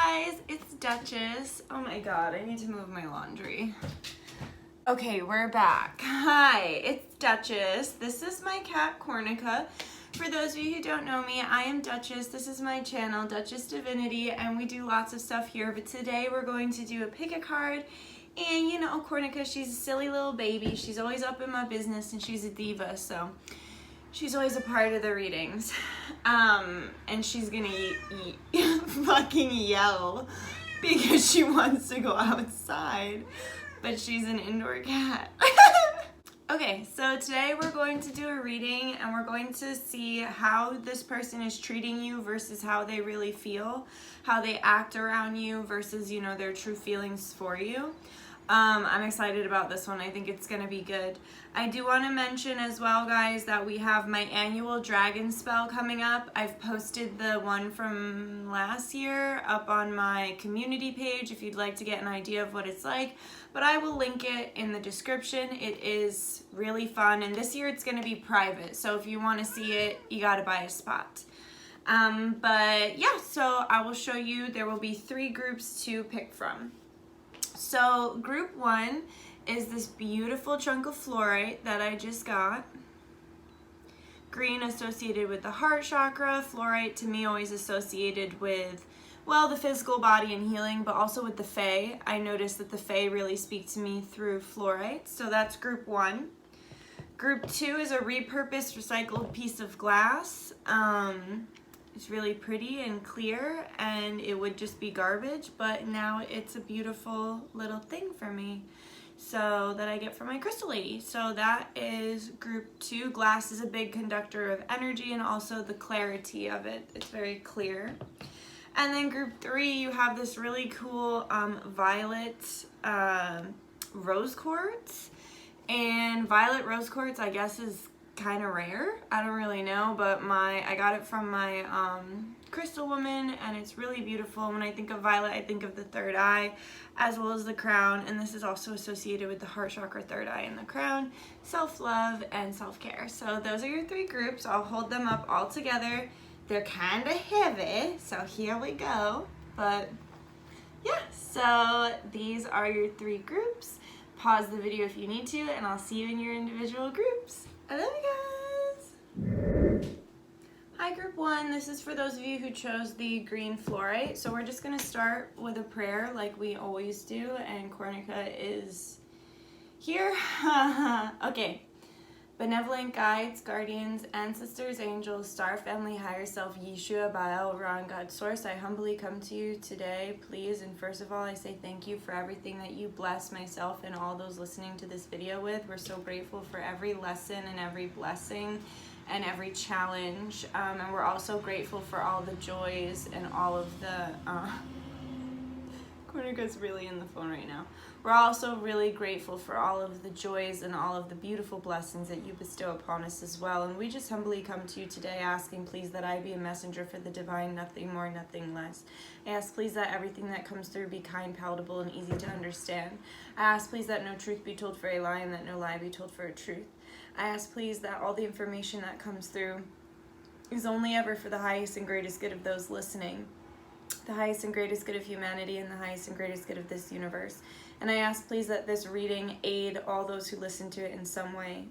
guys, it's Dutchess. Oh my god, I need to move my laundry. Okay, we're back. Hi, it's Dutchess. This is my cat, Cornica. For those of you who don't know me, I am Dutchess. This is my channel, Dutchess Divinity, and we do lots of stuff here. But today we're going to do a pick a card. And you know, Cornica, she's a silly little baby. She's always up in my business and she's a diva, so she's always a part of the readings. And she's gonna fucking yell because she wants to go outside, but she's an indoor cat. Okay, so today we're going to do a reading and we're going to see how this person is treating you versus how they really feel, how they act around you versus, you know, their true feelings for you. I'm excited about this one. I think it's going to be good. I do want to mention as well, guys, that we have my annual dragon spell coming up. I've posted the one from last year up on my community page if you'd like to get an idea of what it's like. But I will link it in the description. It is really fun. And this year it's going to be private. So if you want to see it, you got to buy a spot. But yeah, so I will show you. There will be 3 groups to pick from. So group 1 is this beautiful chunk of fluorite that I just got. Green associated with the heart chakra. Fluorite to me always associated with, well, the physical body and healing, but also with the fae. I noticed that the fae really speak to me through fluorite. So that's group 1. Group 2 is a repurposed recycled piece of glass. It's really pretty and clear, and it would just be garbage, but now it's a beautiful little thing for me, so that I get from my crystal lady. So that is group 2. Glass is a big conductor of energy and also the clarity of it. It's very clear. And then group 3, you have this really cool violet rose quartz. And violet rose quartz, I guess, is kind of rare. I don't really know, but I got it from my crystal woman, and it's really beautiful. When I think of violet, I think of the third eye as well as the crown, and this is also associated with the heart chakra, third eye, and the crown, self-love and self-care. So those are your 3 groups. I'll hold them up all together. They're kind of heavy, so here we go. But yeah, so these are your 3 groups. Pause the video if you need to, and I'll see you in your individual groups. I love you guys. Hi group 1, this is for those of you who chose the green fluorite. So we're just going to start with a prayer like we always do, and Cornica is here. Okay. Benevolent guides, guardians, ancestors, angels, star family, higher self, Yeshua, Baal, Ron, God source, I humbly come to you today, please. And first of all, I say thank you for everything that you bless myself and all those listening to this video with. We're so grateful for every lesson and every blessing and every challenge. And we're also grateful for all the joys and all of the... Cornica's really in the phone right now. We're also really grateful for all of the joys and all of the beautiful blessings that you bestow upon us as well. And we just humbly come to you today asking, please, that I be a messenger for the divine, nothing more, nothing less. I ask, please, that everything that comes through be kind, palatable, and easy to understand. I ask, please, that no truth be told for a lie and that no lie be told for a truth. I ask, please, that all the information that comes through is only ever for the highest and greatest good of those listening, the highest and greatest good of humanity, and the highest and greatest good of this universe. And I ask, please, that this reading aid all those who listen to it in some way.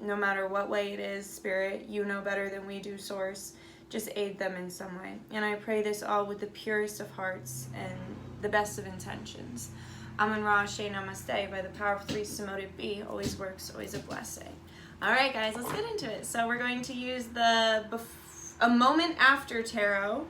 No matter what way it is, Spirit, you know better than we do, Source. Just aid them in some way. And I pray this all with the purest of hearts and the best of intentions. Amen Ra Ashe Namaste. By the power of 3, so mote it be. Always works, always a blessing. All right, guys, let's get into it. So we're going to use a moment after tarot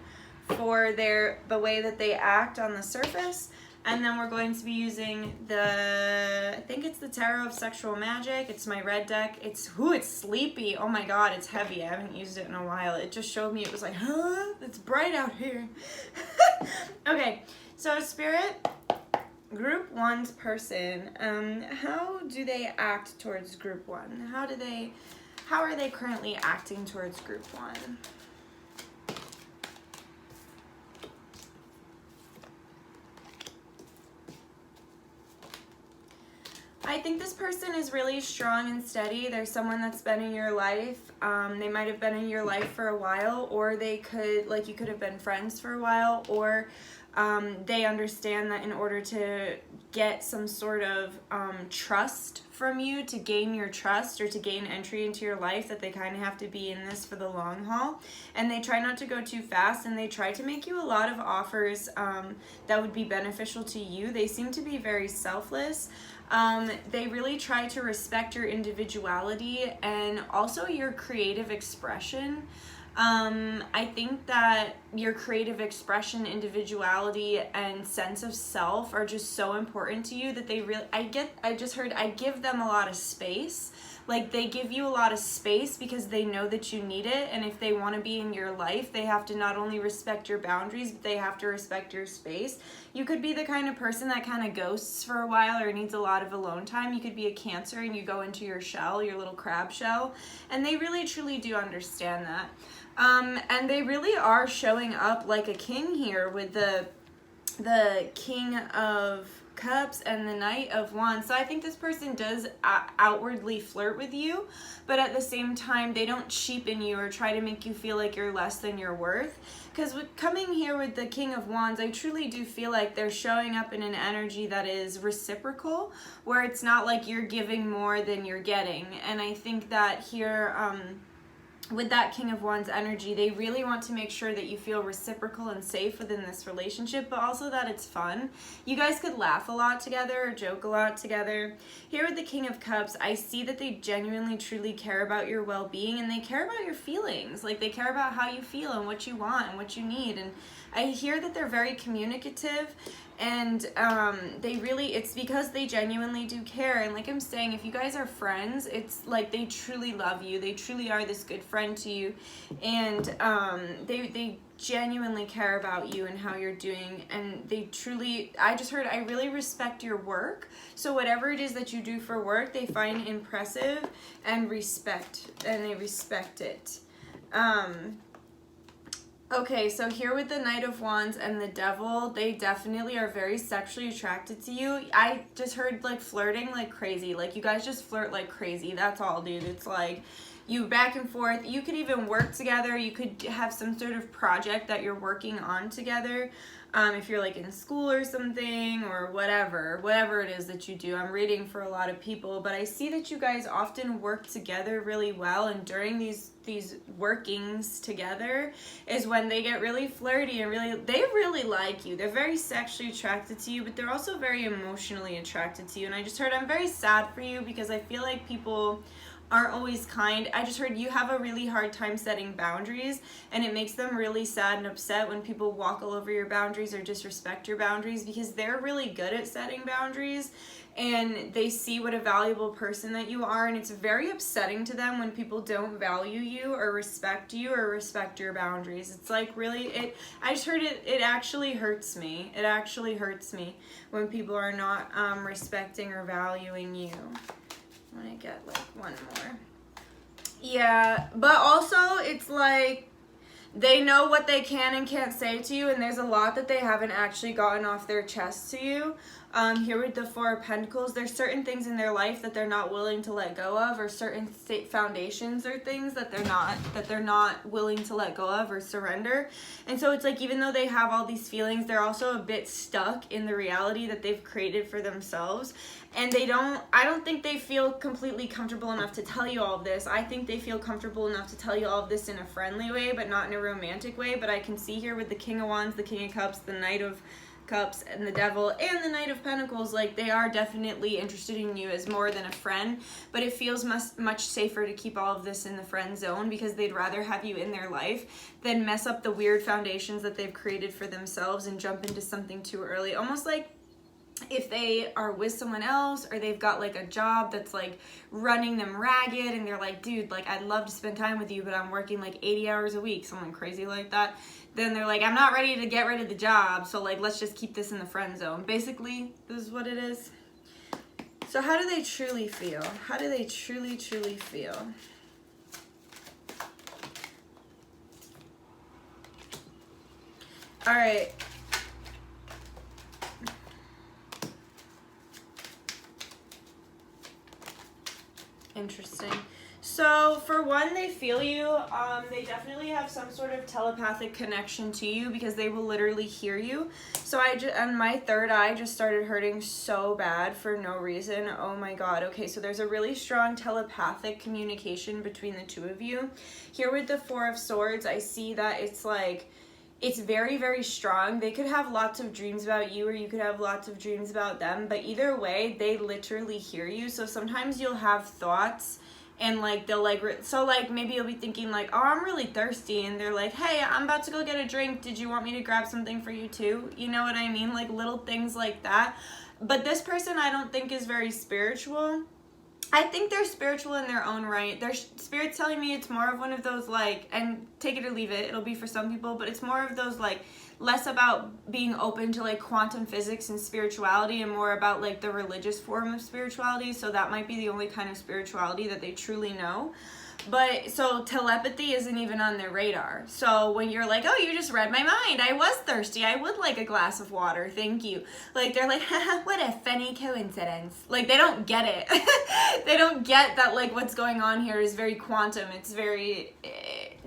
for the way that they act on the surface, and then we're going to be using I think it's the Tarot of Sexual Magic. It's my red deck. It's sleepy. Oh my god, it's heavy. I haven't used it in a while. It just showed me, it was like, huh? It's bright out here. Okay, so Spirit, group 1's person, how do they act towards group 1? How are they currently acting towards group 1? I think this person is really strong and steady. There's someone that's been in your life. They might have been in your life for a while, or they could, like, you could have been friends for a while, or they understand that in order to get some sort of trust from you, to gain your trust or to gain entry into your life, that they kind of have to be in this for the long haul. And they try not to go too fast, and they try to make you a lot of offers that would be beneficial to you. They seem to be very selfless. They really try to respect your individuality and also your creative expression. I think that your creative expression, individuality, and sense of self are just so important to you that they really, I give them a lot of space. Like, they give you a lot of space because they know that you need it, and if they want to be in your life, they have to not only respect your boundaries, but they have to respect your space. You could be the kind of person that kind of ghosts for a while or needs a lot of alone time. You could be a Cancer and you go into your shell, your little crab shell, and they really truly do understand that. And they really are showing up like a king here with the King of Cups and the Knight of Wands. So I think this person does outwardly flirt with you, but at the same time, they don't cheapen you or try to make you feel like you're less than your worth. Because with coming here with the King of Wands, I truly do feel like they're showing up in an energy that is reciprocal, where it's not like you're giving more than you're getting. And I think that here, with that King of Wands energy, they really want to make sure that you feel reciprocal and safe within this relationship, but also that it's fun. You guys could laugh a lot together or joke a lot together. Here with the King of Cups, I see that they genuinely, truly care about your well-being, and they care about your feelings. Like, they care about how you feel and what you want and what you need. And I hear that they're very communicative, and it's because they genuinely do care. And like I'm saying, if you guys are friends, it's like they truly love you. They truly are this good friend to you, and they genuinely care about you and how you're doing. And they truly, I really respect your work. So whatever it is that you do for work, they find impressive and they respect it. Okay, so here with the Knight of Wands and the Devil, they definitely are very sexually attracted to you. I just heard, like, flirting like crazy. Like, you guys just flirt like crazy. That's all, dude. It's like you back and forth. You could even work together. You could have some sort of project that you're working on together. If you're like in school or something, or whatever it is that you do. I'm reading for a lot of people, but I see that you guys often work together really well, and during these workings together is when they get really flirty and they really like you. They're very sexually attracted to you, but they're also very emotionally attracted to you. And I just heard, I'm very sad for you because I feel like people aren't always kind. I just heard you have a really hard time setting boundaries, and it makes them really sad and upset when people walk all over your boundaries or disrespect your boundaries, because they're really good at setting boundaries and they see what a valuable person that you are, and it's very upsetting to them when people don't value you or respect your boundaries. It's like really, I just heard it actually hurts me. It actually hurts me when people are not respecting or valuing you. I'm gonna get like one more. Yeah, but also it's like they know what they can and can't say to you, and there's a lot that they haven't actually gotten off their chest to you. Here with the Four of Pentacles, there's certain things in their life that they're not willing to let go of, or certain foundations or things that they're not willing to let go of or surrender. And so it's like, even though they have all these feelings, they're also a bit stuck in the reality that they've created for themselves. And I don't think they feel completely comfortable enough to tell you all of this. I think they feel comfortable enough to tell you all of this in a friendly way, but not in a romantic way. But I can see here with the King of Wands, the King of Cups, the Knight of Cups, and the Devil, and the Knight of Pentacles, like, they are definitely interested in you as more than a friend, but it feels much safer to keep all of this in the friend zone, because they'd rather have you in their life than mess up the weird foundations that they've created for themselves and jump into something too early. Almost like if they are with someone else, or they've got like a job that's like running them ragged, and they're like, dude, like, I'd love to spend time with you, but I'm working like 80 hours a week, something crazy like that. Then they're like, I'm not ready to get rid of the job, so like, let's just keep this in the friend zone. Basically, this is what it is. So how do they truly feel? How do they truly feel? All right. Interesting. So for one, they feel you. They definitely have some sort of telepathic connection to you because they will literally hear you. So and my third eye just started hurting so bad for no reason. Oh my God. Okay, so there's a really strong telepathic communication between the two of you. Here with the Four of Swords, I see that it's like, it's very, very strong. They could have lots of dreams about you or you could have lots of dreams about them, but either way, they literally hear you. So sometimes you'll have thoughts and like they'll like, so like maybe you'll be thinking like, oh, I'm really thirsty, and they're like, hey, I'm about to go get a drink. Did you want me to grab something for you too? You know what I mean? Like little things like that. But this person I don't think is very spiritual. I think they're spiritual in their own right. Their spirit's telling me it's more of one of those like, and take it or leave it, it'll be for some people, but it's more of those like, less about being open to like quantum physics and spirituality and more about like the religious form of spirituality. So that might be the only kind of spirituality that they truly know. But so telepathy isn't even on their radar. So when you're like, oh, you just read my mind, I was thirsty, I would like a glass of water, thank you. Like they're like, haha, what a funny coincidence. Like they don't get it. They don't get that like what's going on here is very quantum. It's very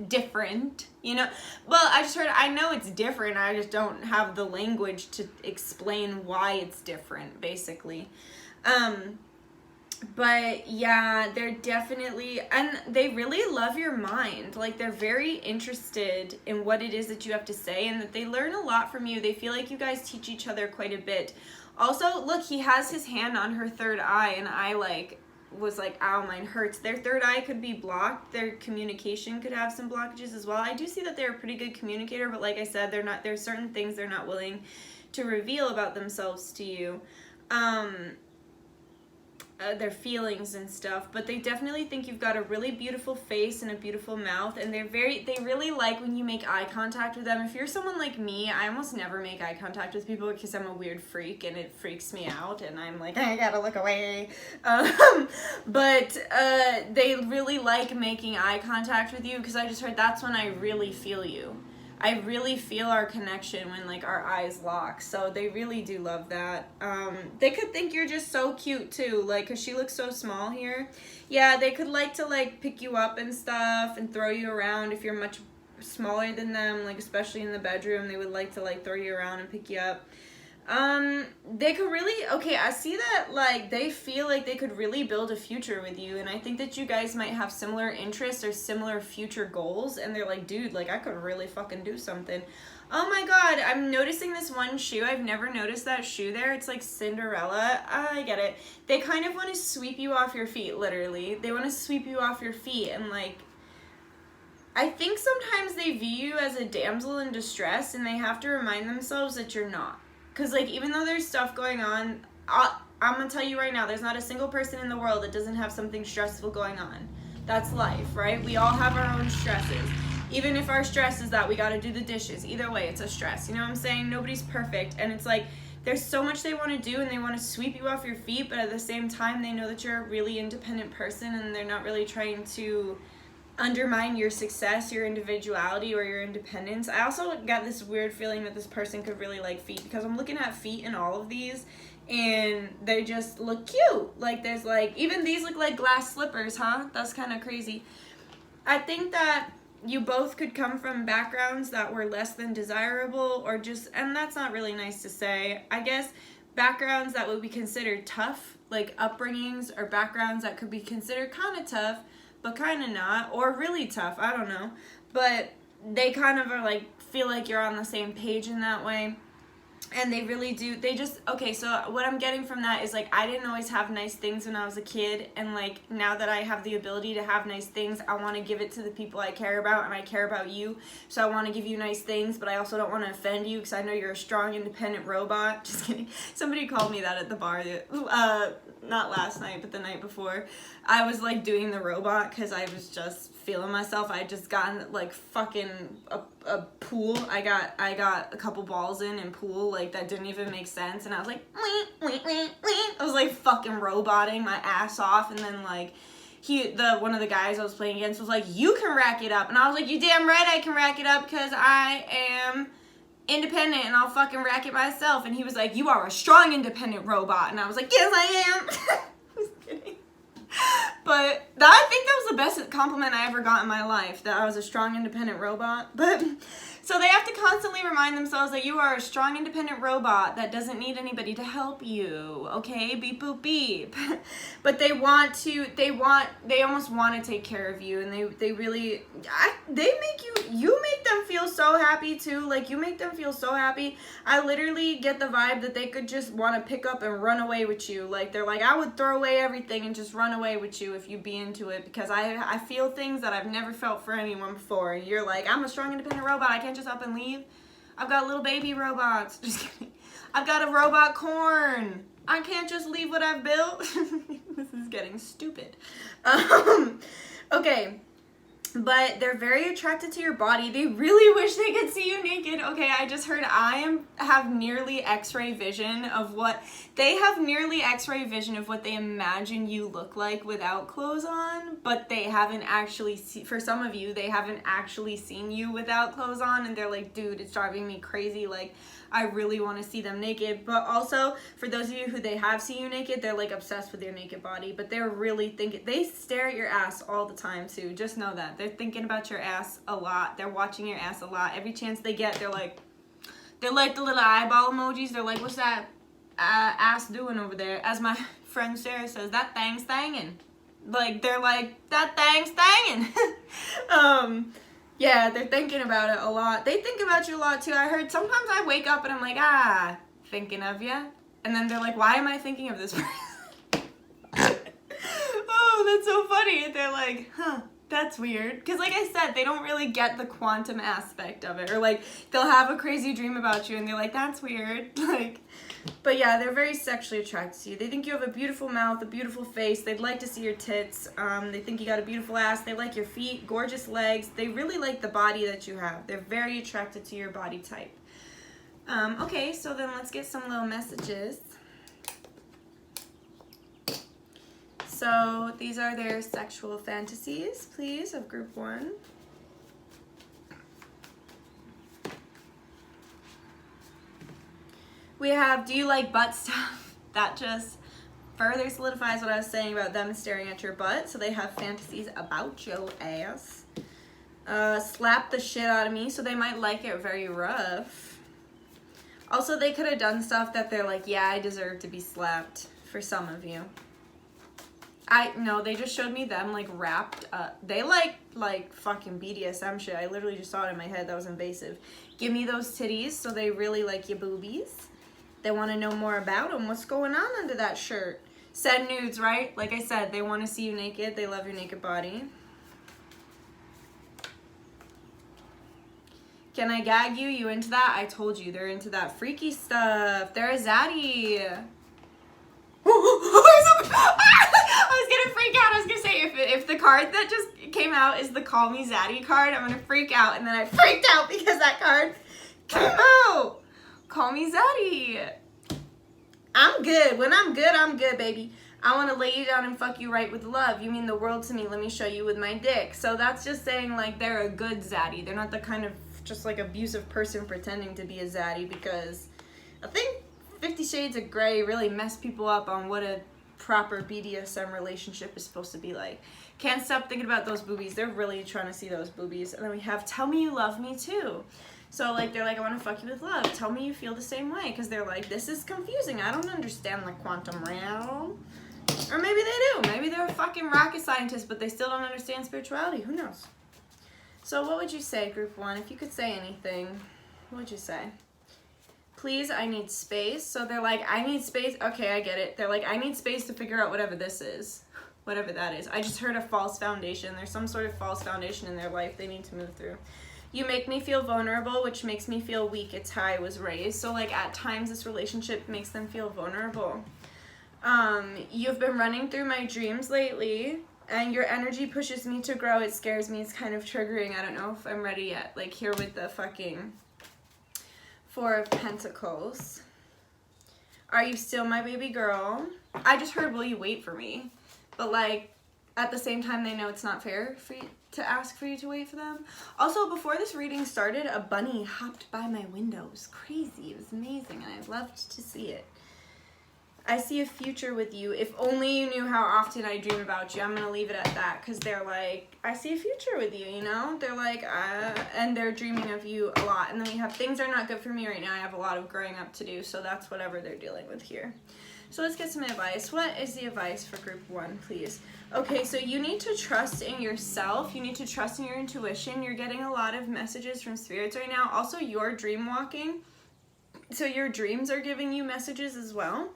different, you know. Well, I know it's different, I just don't have the language to explain why it's different, basically. But yeah, they're definitely, and they really love your mind. Like they're very interested in what it is that you have to say, and that they learn a lot from you. They feel like you guys teach each other quite a bit. Also, look, he has his hand on her third eye, and I was like, ow, mine hurts. Their third eye could be blocked. Their communication could have some blockages as well. I do see that they're a pretty good communicator, but like I said, there's certain things they're not willing to reveal about themselves to you. Their feelings and stuff, but they definitely think you've got a really beautiful face and a beautiful mouth, and they really like when you make eye contact with them. If you're someone like me, I almost never make eye contact with people because I'm a weird freak and it freaks me out and I'm like, I gotta look away. But they really like making eye contact with you because I just heard that's when I really feel you. I really feel our connection when like our eyes lock, so they really do love that. They could think you're just so cute too, like cause she looks so small here. Yeah, they could like to like pick you up and stuff and throw you around if you're much smaller than them, like especially in the bedroom, they would like to like throw you around and pick you up. They could really, okay, I see that like they feel like they could really build a future with you, and I think that you guys might have similar interests or similar future goals, and they're like, dude, like I could really fucking do something. Oh my God, I'm noticing this one shoe. I've never noticed that shoe there. It's like Cinderella. I get it. They kind of want to sweep you off your feet, literally. They want to sweep you off your feet, and like I think sometimes they view you as a damsel in distress, and they have to remind themselves that you're not. Because, like, even though there's stuff going on, I'm going to tell you right now, there's not a single person in the world that doesn't have something stressful going on. That's life, right? We all have our own stresses. Even if our stress is that we got to do the dishes. Either way, it's a stress. You know what I'm saying? Nobody's perfect. And it's like, there's so much they want to do, and they want to sweep you off your feet, but at the same time, they know that you're a really independent person, and they're not really trying to undermine your success, your individuality, or your independence. I also got this weird feeling that this person could really like feet, because I'm looking at feet in all of these and they just look cute. Like there's like, even these look like glass slippers, huh? That's kind of crazy. I think that you both could come from backgrounds that were less than desirable, or just, and that's not really nice to say, I guess, backgrounds that would be considered tough, like upbringings, or backgrounds that could be considered kind of tough but kind of not, or really tough, I don't know. But they kind of are like, feel like you're on the same page in that way. And they really do, they just, okay, so what I'm getting from that is like, I didn't always have nice things when I was a kid, and like, now that I have the ability to have nice things, I want to give it to the people I care about, and I care about you, so I want to give you nice things, but I also don't want to offend you, because I know you're a strong, independent robot. Just kidding. Somebody called me that at the bar, not last night, but the night before. I was like doing the robot, because I was just feeling myself. I had just gotten like fucking a pool. I got a couple balls in pool, like that didn't even make sense, and I was like, I was like fucking roboting my ass off, and then like one of the guys I was playing against was like, you can rack it up, and I was like, you damn right I can rack it up, because I am independent and I'll fucking rack it myself. And he was like, you are a strong independent robot, and I was like, yes I am. Just kidding. But I think that was the best compliment I ever got in my life, that I was a strong, independent robot. But so they have to constantly remind themselves that you are a strong, independent robot that doesn't need anybody to help you. Okay, beep boop beep. But they almost want to take care of you, and they really, you make them feel so happy too. Like, you make them feel so happy. I literally get the vibe that they could just want to pick up and run away with you. Like, they're like, I would throw away everything and just run away with you if you'd be into it, because I feel things that I've never felt for anyone before. You're like, I'm a strong, independent robot. I can't just up and leave. I've got little baby robots. Just kidding. I've got a robot corn. I can't just leave what I've built. This is getting stupid. Okay. But they're very attracted to your body. They really wish they could see you naked. Okay, I just heard have nearly X-ray vision of what they imagine you look like without clothes on, but they haven't actually for some of you, they haven't actually seen you without clothes on, and they're like, dude, it's driving me crazy. Like, I really want to see them naked. But also, for those of you who they have seen you naked, they're like obsessed with your naked body, but they're really thinking, they stare at your ass all the time too. Just know that. They're thinking about your ass a lot. They're watching your ass a lot. Every chance they get, they're like the little eyeball emojis. They're like, what's that ass doing over there? As my friend Sarah says, that thing's thangin'. Like, they're like, that thing's thangin'. Yeah, they're thinking about it a lot. They think about you a lot too. I heard sometimes I wake up and I'm like, thinking of ya. And then they're like, why am I thinking of this person? Oh, that's so funny. And they're like, that's weird. Because like I said, they don't really get the quantum aspect of it. Or like, they'll have a crazy dream about you and they're like, that's weird. Like, but yeah, they're very sexually attracted to you. They think you have a beautiful mouth, a beautiful face. They'd like to see your tits. They think you got a beautiful ass. They like your feet, gorgeous legs. They really like the body that you have. They're very attracted to your body type. Okay, so then let's get some little messages. So these are their sexual fantasies, please, of group 1. We have, do you like butt stuff? That just further solidifies what I was saying about them staring at your butt. So they have fantasies about your ass. Slap the shit out of me, so they might like it very rough. Also, they could have done stuff that they're like, yeah, I deserve to be slapped, for some of you. No, they just showed me them like wrapped up. They like fucking BDSM shit. I literally just saw it in my head. That was invasive. Give me those titties. So they really like your boobies. They want to know more about them. What's going on under that shirt? Send nudes, right? Like I said, they want to see you naked. They love your naked body. Can I gag you? You into that? I told you, they're into that freaky stuff. They're a zaddy. I was gonna freak out. I was gonna say, if the card that just came out is the Call Me Zaddy card, I'm gonna freak out. And then I freaked out because that card came out. Call Me Zaddy. I'm good. When I'm good, baby. I want to lay you down and fuck you right with love. You mean the world to me. Let me show you with my dick. So that's just saying, like, they're a good zaddy. They're not the kind of just, like, abusive person pretending to be a zaddy, because I think 50 Shades of Grey really messed people up on what a proper BDSM relationship is supposed to be like. Can't stop thinking about those boobies. They're really trying to see those boobies. And then we have Tell Me You Love Me Too. So, like, they're like, I want to fuck you with love. Tell me you feel the same way. Because they're like, this is confusing. I don't understand the quantum realm. Or maybe they do. Maybe they're a fucking rocket scientist, but they still don't understand spirituality. Who knows? So what would you say, group 1? If you could say anything, what would you say? Please, I need space. So they're like, I need space. Okay, I get it. They're like, I need space to figure out whatever this is. Whatever that is. I just heard a false foundation. There's some sort of false foundation in their life they need to move through. You make me feel vulnerable, which makes me feel weak. It's how I was raised. So, like, at times this relationship makes them feel vulnerable. You've been running through my dreams lately, and your energy pushes me to grow. It scares me. It's kind of triggering. I don't know if I'm ready yet. Like, here with the fucking 4 of Pentacles. Are you still my baby girl? I just heard, will you wait for me? But, like, at the same time, they know it's not fair for you to ask for you to wait for them. Also, before this reading started, a bunny hopped by my window. It was crazy. It was amazing, and I loved to see it. I see a future with you. If only you knew how often I dream about you. I'm going to leave it at that, because they're like, I see a future with you, you know? They're like, and they're dreaming of you a lot. And then we have things are not good for me right now. I have a lot of growing up to do, so that's whatever they're dealing with here. So let's get some advice. What is the advice for group 1, please? Okay, so you need to trust in yourself. You need to trust in your intuition. You're getting a lot of messages from spirits right now. Also, you're dream walking, so your dreams are giving you messages as well.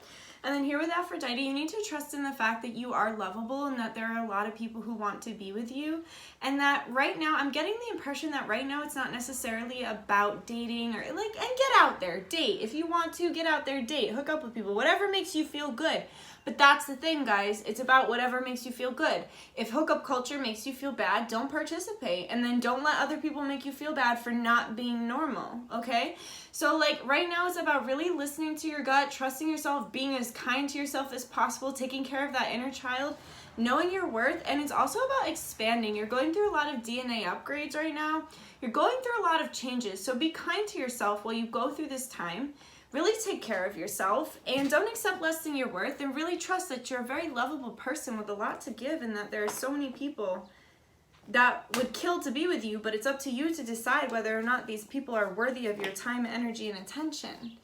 And then here with Aphrodite, you need to trust in the fact that you are lovable and that there are a lot of people who want to be with you. And that right now, I'm getting the impression that right now it's not necessarily about dating or and get out there, date. If you want to, get out there, date, hook up with people, whatever makes you feel good. But that's the thing, guys. It's about whatever makes you feel good. If hookup culture makes you feel bad, don't participate. And then don't let other people make you feel bad for not being normal, okay? So, right now it's about really listening to your gut, trusting yourself, being as kind to yourself as possible, taking care of that inner child, knowing your worth, and it's also about expanding. You're going through a lot of DNA upgrades right now. You're going through a lot of changes. So be kind to yourself while you go through this time. Really take care of yourself and don't accept less than your worth, and really trust that you're a very lovable person with a lot to give, and that there are so many people that would kill to be with you, but it's up to you to decide whether or not these people are worthy of your time, energy, and attention.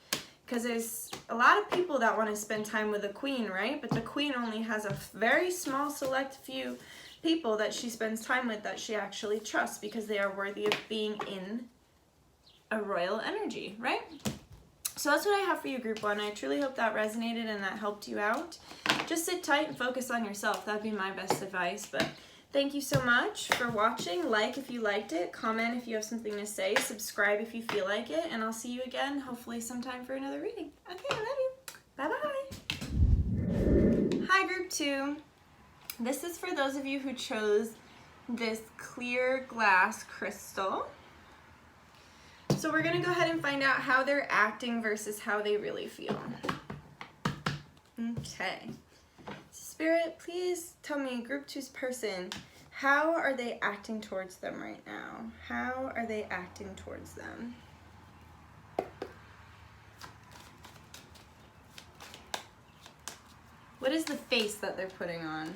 Because there's a lot of people that want to spend time with the queen, right? But the queen only has a very small select few people that she spends time with that she actually trusts, because they are worthy of being in a royal energy, right? So that's what I have for you, group 1. I truly hope that resonated and that helped you out. Just sit tight and focus on yourself. That'd be my best advice. But thank you so much for watching. Like if you liked it. Comment if you have something to say. Subscribe if you feel like it. And I'll see you again, hopefully sometime for another reading. Okay, I love you. Bye-bye. Hi, group 2. This is for those of you who chose this clear glass crystal. So we're going to go ahead and find out how they're acting versus how they really feel. Okay. Spirit, please tell me, group 2's person, how are they acting towards them right now? How are they acting towards them? What is the face that they're putting on?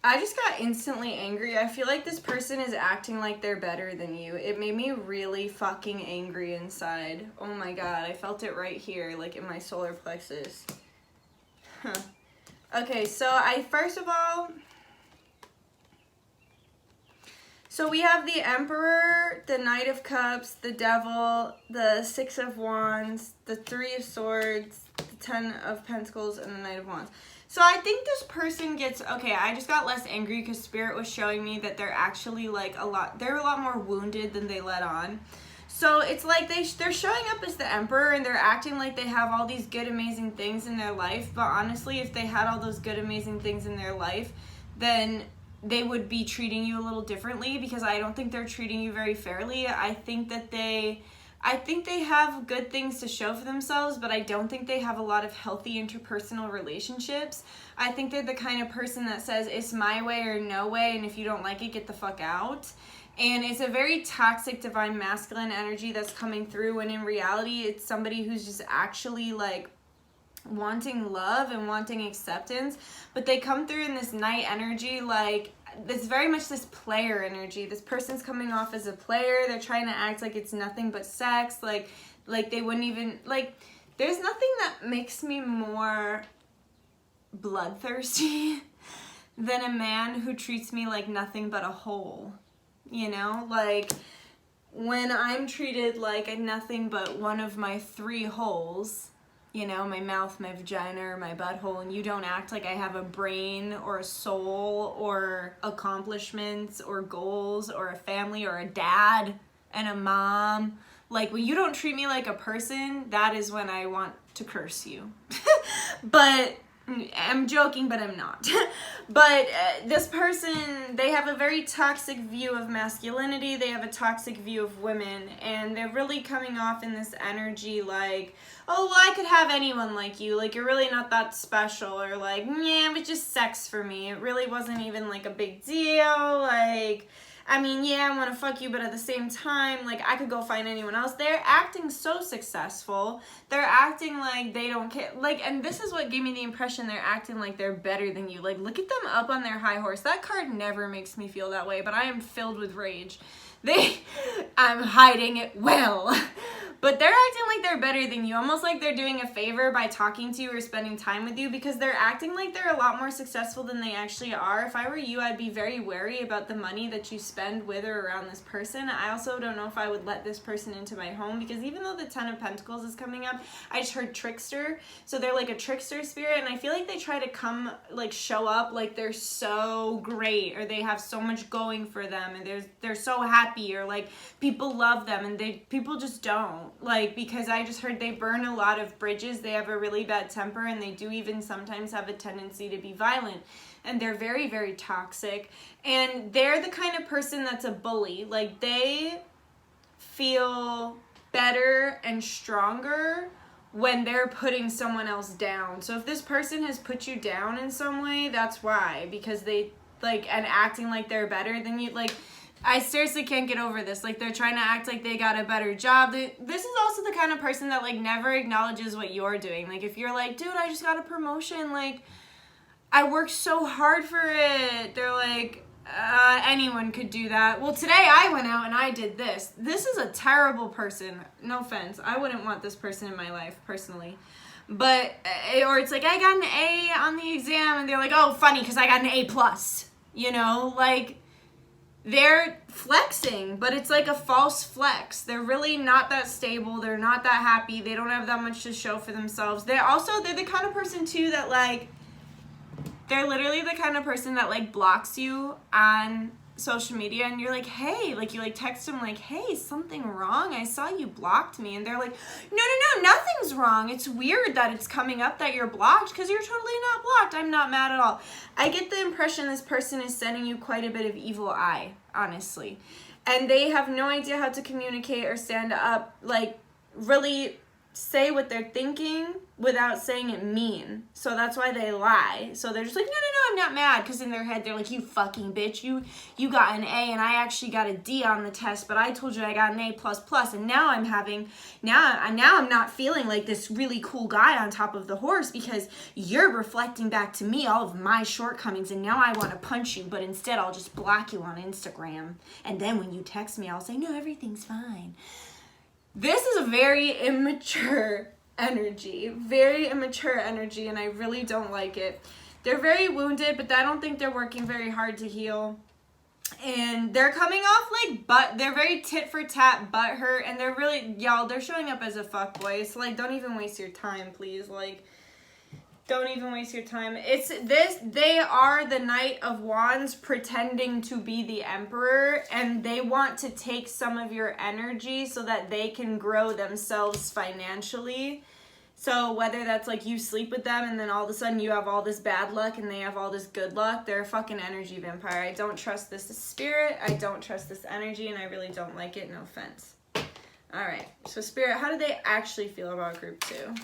I just got instantly angry. I feel like this person is acting like they're better than you. It made me really fucking angry inside. Oh my god, I felt it right here, like in my solar plexus. Huh. Okay, so first of all, so we have the Emperor, the Knight of Cups, the Devil, the Six of Wands, the Three of Swords, the Ten of Pentacles, and the Knight of Wands. So I think this person gets, okay, I just got less angry because Spirit was showing me that they're actually they're a lot more wounded than they let on. So it's like they're showing up as the Emperor and they're acting like they have all these good, amazing things in their life. But honestly, if they had all those good, amazing things in their life, then they would be treating you a little differently, because I don't think they're treating you very fairly. I think they have good things to show for themselves, but I don't think they have a lot of healthy interpersonal relationships. I think they're the kind of person that says it's my way or no way, and if you don't like it, get the fuck out. And it's a very toxic divine masculine energy that's coming through, when in reality it's somebody who's just actually wanting love and wanting acceptance, but they come through in this Knight energy it's very much this player energy. This person's coming off as a player. They're trying to act like it's nothing but sex. Like they wouldn't even, there's nothing that makes me more bloodthirsty than a man who treats me like nothing but a hole. You know? When I'm treated like nothing but one of my 3 holes, you know, my mouth, my vagina, or my butthole, and you don't act like I have a brain or a soul or accomplishments or goals or a family or a dad and a mom. When you don't treat me like a person, that is when I want to curse you. But I'm joking, but I'm not. But this person, they have a very toxic view of masculinity. They have a toxic view of women. And they're really coming off in this energy like, oh, well, I could have anyone like you. Like, you're really not that special. Or like, yeah, it was just sex for me. It really wasn't even like a big deal. Like, I mean, yeah, I want to fuck you, but at the same time, like, I could go find anyone else. They're acting so successful. They're acting like they don't care. Like, and this is what gave me the impression they're acting like they're better than you. Like, look at them up on their high horse. That card never makes me feel that way, but I am filled with rage. I'm hiding it well. But they're acting like they're better than you, almost like they're doing a favor by talking to you or spending time with you, because they're acting like they're a lot more successful than they actually are. If I were you, I'd be very wary about the money that you spend with or around this person. I also don't know if I would let this person into my home, because even though the Ten of Pentacles is coming up, I just heard trickster. So they're like a trickster spirit, and I feel like they try to come, like, show up like they're so great, or they have so much going for them, and they're so happy, or like people love them, and people just don't. Like, because I just heard they burn a lot of bridges. They have a really bad temper, and they do even sometimes have a tendency to be violent. And they're very, very toxic. And they're the kind of person that's a bully. Like, they feel better and stronger when they're putting someone else down. So if this person has put you down in some way, that's why. Because they, like, and acting like they're better than you, like, I seriously can't get over this. Like, they're trying to act like they got a better job. This is also the kind of person that, like, never acknowledges what you're doing. Like, if you're like, dude, I just got a promotion, like, I worked so hard for it. They're like, anyone could do that. Well, today I went out and I did this. This is a terrible person. No offense. I wouldn't want this person in my life, personally. But, or it's like, I got an A on the exam, and they're like, oh, funny, because I got an A+. You know, like, they're flexing, but it's like a false flex. They're really not that stable. They're not that happy. They don't have that much to show for themselves. They're the kind of person, too, that, like, they're literally the kind of person that, like, blocks you on social media, and you're like, hey, like, you, like, text them, like, hey, something wrong? I saw you blocked me. And they're like, no, nothing's wrong. It's weird that it's coming up that you're blocked, because you're totally not blocked. I'm not mad at all. I get the impression this person is sending you quite a bit of evil eye, honestly. And they have no idea how to communicate or stand up, like, really say what they're thinking without saying it mean. So that's why they lie. So they're just like, no, I'm not mad. Because in their head, they're like, you fucking bitch. You got an A, and I actually got a D on the test, but I told you I got an A++. And now I'm not feeling like this really cool guy on top of the horse, because you're reflecting back to me all of my shortcomings, and now I want to punch you, but instead I'll just block you on Instagram. And then when you text me, I'll say, no, everything's fine. This is a very immature energy, and I really don't like it. They're very wounded, but I don't think they're working very hard to heal. And they're coming off like they're very tit for tat, butthurt, and they're really, y'all, they're showing up as a fuckboy. It's like, don't even waste your time, please. Like, don't even waste your time. They are the Knight of Wands pretending to be the Emperor, and they want to take some of your energy so that they can grow themselves financially. So whether that's like you sleep with them and then all of a sudden you have all this bad luck and they have all this good luck, they're a fucking energy vampire. I don't trust this spirit. I don't trust this energy, and I really don't like it. No offense. Alright, so Spirit, how do they actually feel about group 2?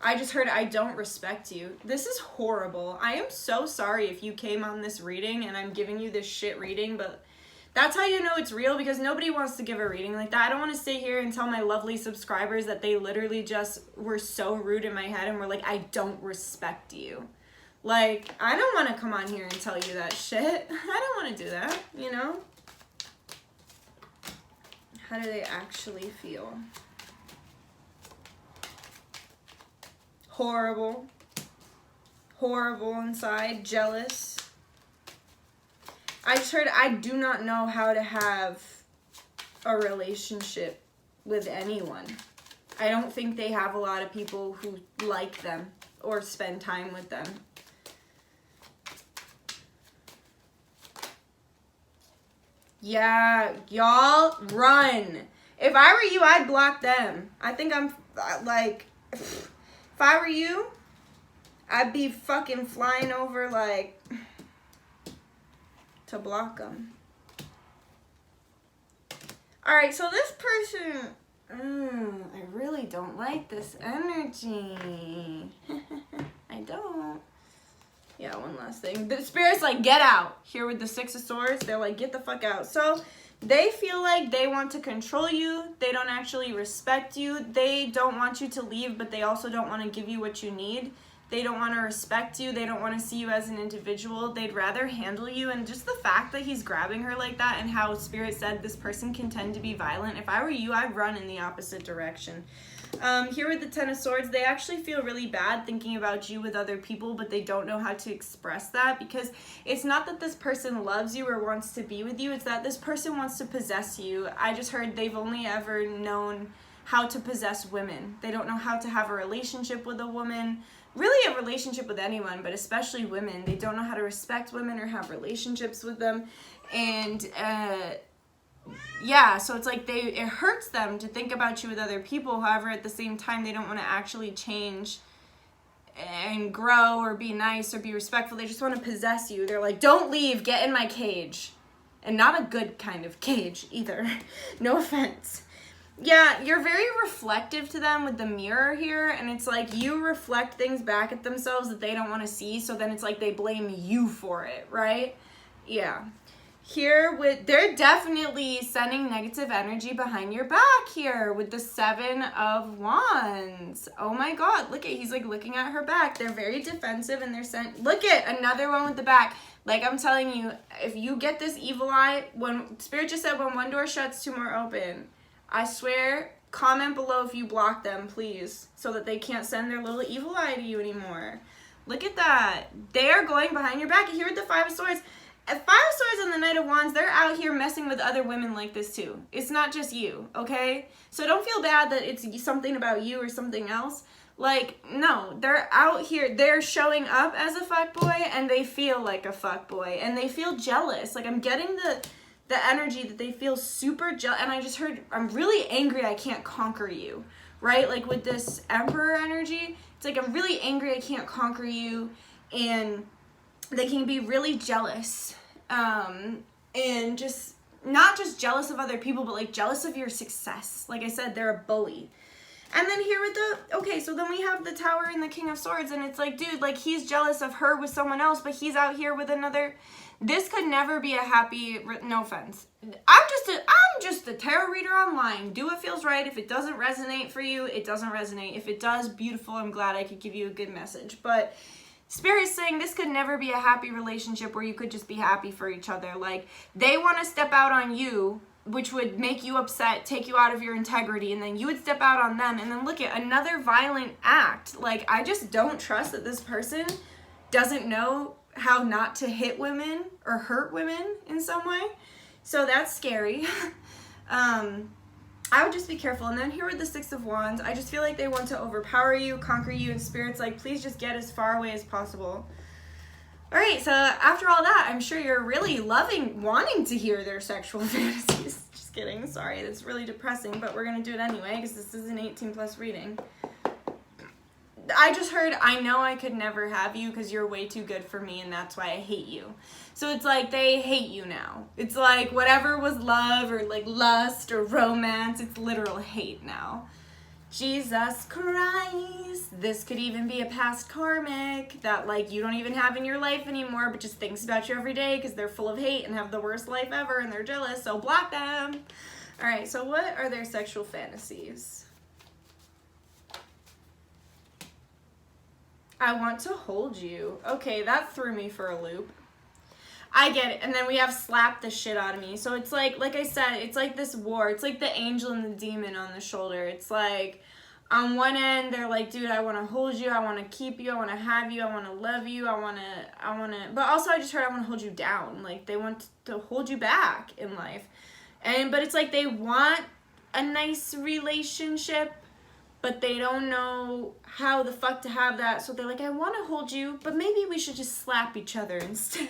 I just heard, I don't respect you. This is horrible. I am so sorry if you came on this reading and I'm giving you this shit reading, but that's how you know it's real, because nobody wants to give a reading like that. I don't want to sit here and tell my lovely subscribers that they literally just were so rude in my head and were like, I don't respect you. Like, I don't want to come on here and tell you that shit. I don't want to do that, you know? How do they actually feel? Horrible. Horrible inside. Jealous. I just heard, I do not know how to have a relationship with anyone. I don't think they have a lot of people who like them or spend time with them. Yeah, y'all, run. If I were you, I'd block them. I think I'm, like, if I were you, I'd be fucking flying over, like, to block them. Alright, so this person, I really don't like this energy. I don't. Yeah, one last thing. The spirit's like, get out. Here with the Six of Swords, they're like, get the fuck out. So they feel like they want to control you. They don't actually respect you. They don't want you to leave, but they also don't want to give you what you need. They don't want to respect you. They don't want to see you as an individual. They'd rather handle you. And just the fact that he's grabbing her like that and how Spirit said this person can tend to be violent. If I were you, I'd run in the opposite direction. Here with the Ten of Swords, they actually feel really bad thinking about you with other people, but they don't know how to express that, because it's not that this person loves you or wants to be with you, it's that this person wants to possess you. I just heard they've only ever known how to possess women. They don't know how to have a relationship with a woman, really a relationship with anyone, but especially women. They don't know how to respect women or have relationships with them. And yeah, so it's like it hurts them to think about you with other people. However, at the same time, they don't want to actually change and grow or be nice or be respectful. They just want to possess you. They're like, don't leave, get in my cage. And not a good kind of cage either. No offense. Yeah, you're very reflective to them with the mirror here, and it's like you reflect things back at themselves that they don't want to see, so then it's like they blame you for it, right? Yeah. Here with, they're definitely sending negative energy behind your back here with the Seven of Wands. Oh my God, look at, he's like looking at her back. They're very defensive and they're look at another one with the back. Like I'm telling you, if you get this evil eye, when Spirit just said when one door shuts, two more open. I swear, comment below if you block them, please, so that they can't send their little evil eye to you anymore. Look at that. They are going behind your back. Here with the Five of Swords. Five of Swords and the Knight of Wands, they're out here messing with other women like this too. It's not just you, okay? So don't feel bad that it's something about you or something else. Like, no, they're out here, they're showing up as a fuckboy and they feel like a fuckboy and they feel jealous. Like I'm getting the energy that they feel super jealous, and I just heard, I'm really angry I can't conquer you, right? Like with this Emperor energy, it's like I'm really angry I can't conquer you, and they can be really jealous, and just not just jealous of other people, but like jealous of your success. Like I said, they're a bully. And then here with the, okay, so then we have the Tower and the King of Swords, and it's like, dude, like he's jealous of her with someone else, but he's out here with another. This could never be a happy, no offense. I'm just a tarot reader online. Do what feels right. If it doesn't resonate for you, it doesn't resonate. If it does, beautiful. I'm glad I could give you a good message. But Spirit's saying this could never be a happy relationship where you could just be happy for each other. Like, they want to step out on you, which would make you upset, take you out of your integrity, and then you would step out on them, and then look at another violent act. Like, I just don't trust that this person doesn't know how not to hit women or hurt women in some way. So that's scary. I would just be careful. And then here with the Six of Wands, I just feel like they want to overpower you, conquer you, and Spirit's like, please just get as far away as possible. All right, so after all that, I'm sure you're really wanting to hear their sexual fantasies. Just kidding, sorry, that's really depressing, but we're gonna do it anyway because this is an 18+ reading. I just heard, I know I could never have you because you're way too good for me and that's why I hate you. So it's like they hate you now. It's like whatever was love or like lust or romance, it's literal hate now. Jesus Christ. This could even be a past karmic that like you don't even have in your life anymore, but just thinks about you every day because they're full of hate and have the worst life ever and they're jealous, so block them. All right, so what are their sexual fantasies? I want to hold you. Okay, that threw me for a loop. I get it. And then we have slap the shit out of me. So it's like I said, it's like this war. It's like the angel and the demon on the shoulder. It's like on one end, they're like, dude, I want to hold you. I want to keep you. I want to have you. I want to love you. I want to, but also I just heard I want to hold you down. Like they want to hold you back in life. But it's like they want a nice relationship, but they don't know how the fuck to have that. So they're like, I want to hold you, but maybe we should just slap each other instead.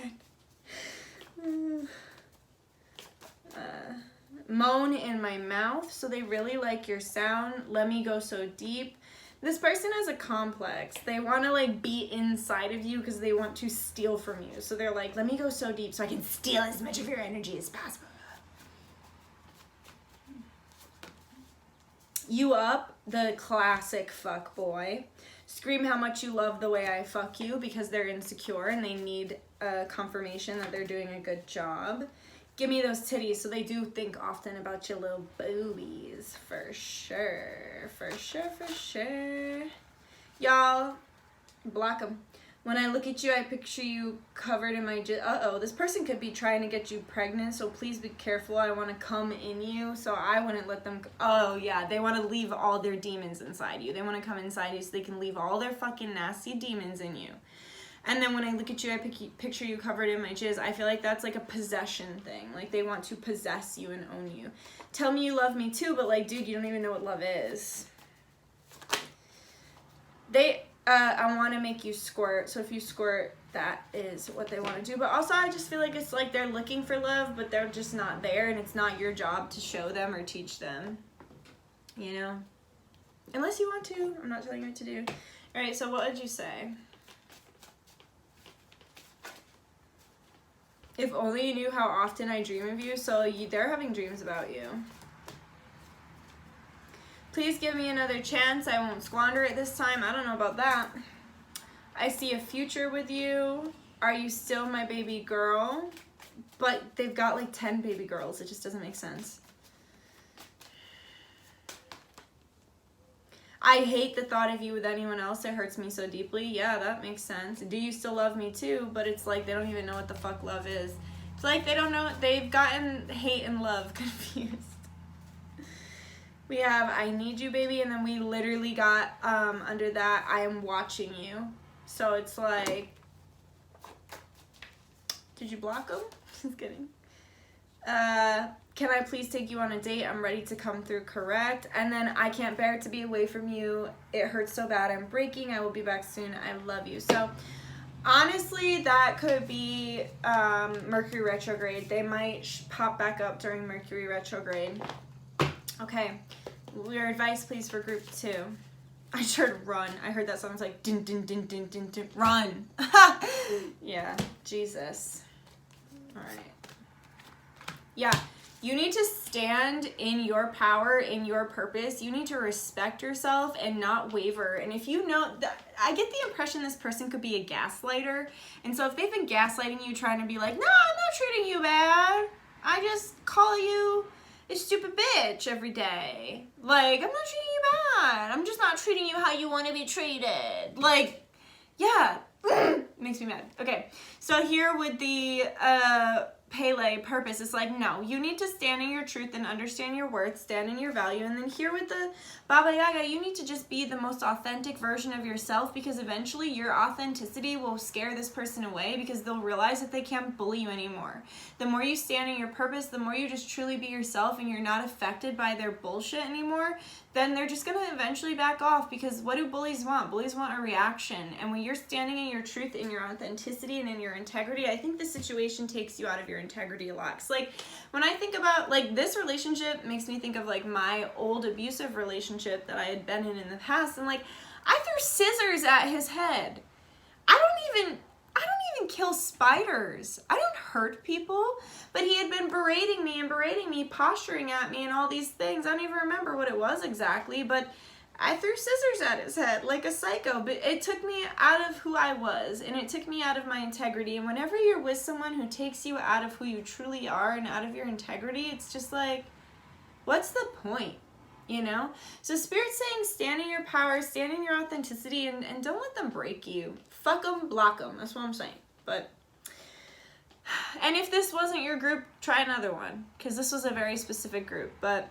Moan in my mouth. So they really like your sound. Let me go so deep. This person has a complex. They want to like be inside of you because they want to steal from you. So they're like, let me go so deep so I can steal as much of your energy as possible. You up, the classic fuck boy. Scream how much you love the way I fuck you because they're insecure and they need a confirmation that they're doing a good job. Give me those titties, so they do think often about your little boobies, for sure, for sure, for sure. Y'all, block them. When I look at you, I picture you covered in my uh-oh, this person could be trying to get you pregnant, so please be careful. I want to come in you, so I wouldn't let them, oh yeah, they want to leave all their demons inside you. They want to come inside you so they can leave all their fucking nasty demons in you. And then when I look at you, I picture you covered in my jizz. I feel like that's like a possession thing. Like they want to possess you and own you. Tell me you love me too, but like, dude, you don't even know what love is. I want to make you squirt. So if you squirt, that is what they want to do. But also I just feel like it's like they're looking for love, but they're just not there. And it's not your job to show them or teach them. You know? Unless you want to. I'm not telling you what to do. All right, so what would you say? If only you knew how often I dream of you. So they're having dreams about you. Please give me another chance. I won't squander it this time. I don't know about that. I see a future with you. Are you still my baby girl? But they've got like 10 baby girls. It just doesn't make sense. I hate the thought of you with anyone else. It hurts me so deeply. Yeah, that makes sense. Do you still love me too? But it's like they don't even know what the fuck love is. It's like they don't know. They've gotten hate and love confused. We have I need you, baby. And then we literally got under that I am watching you. So it's like, did you block them? Just kidding. Can I please take you on a date? I'm ready to come through, correct? And then I can't bear to be away from you. It hurts so bad. I'm breaking. I will be back soon. I love you. So honestly, that could be Mercury retrograde. They might pop back up during Mercury retrograde. Okay. Your advice, please, for group 2. I heard run. I heard that song. It's like, din, din, din, din, din, din, run. Yeah. Jesus. All right. Yeah. You need to stand in your power, in your purpose. You need to respect yourself and not waver. And if you know, I get the impression this person could be a gaslighter. And so if they've been gaslighting you, trying to be like, no, I'm not treating you bad. I just call you a stupid bitch every day. Like, I'm not treating you bad. I'm just not treating you how you want to be treated. Like, yeah. Makes me mad. Okay. So here with the Pele purpose, it's like, no, you need to stand in your truth and understand your worth, stand in your value. And then here with the Baba Yaga, you need to just be the most authentic version of yourself, because eventually your authenticity will scare this person away, because they'll realize that they can't bully you anymore. The more you stand in your purpose, the more you just truly be yourself and you're not affected by their bullshit anymore, then they're just going to eventually back off, because what do bullies want? Bullies want a reaction. And when you're standing in your truth, in your authenticity, and in your integrity, I think the situation takes you out of your integrity a lot. 'Cause like when I think about like this relationship, makes me think of like my old abusive relationship that I had been in the past, and like I threw scissors at his head. I don't even kill spiders. I don't hurt people, but he had been berating me, posturing at me and all these things. I don't even remember what it was exactly, but I threw scissors at his head like a psycho. But it took me out of who I was, and it took me out of my integrity. And whenever you're with someone who takes you out of who you truly are and out of your integrity, it's just like, what's the point? You know? So Spirit's saying stand in your power, stand in your authenticity, and don't let them break you. Fuck them, block them. That's what I'm saying. But, and if this wasn't your group, try another one, because this was a very specific group. But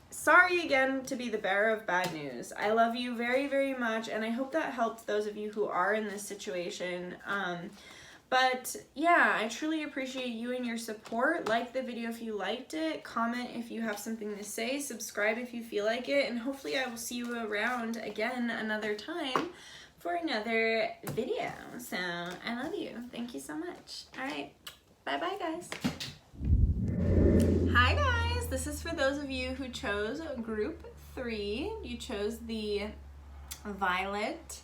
sorry again to be the bearer of bad news. I love you very, very much, and I hope that helped those of you who are in this situation. But yeah, I truly appreciate you and your support. Like the video if you liked it, comment if you have something to say, subscribe if you feel like it, and hopefully I will see you around again another time for another video. So I love you. Thank you so much. All right. Bye-bye, guys. Hi, guys. This is for those of you who chose group 3. You chose the violet,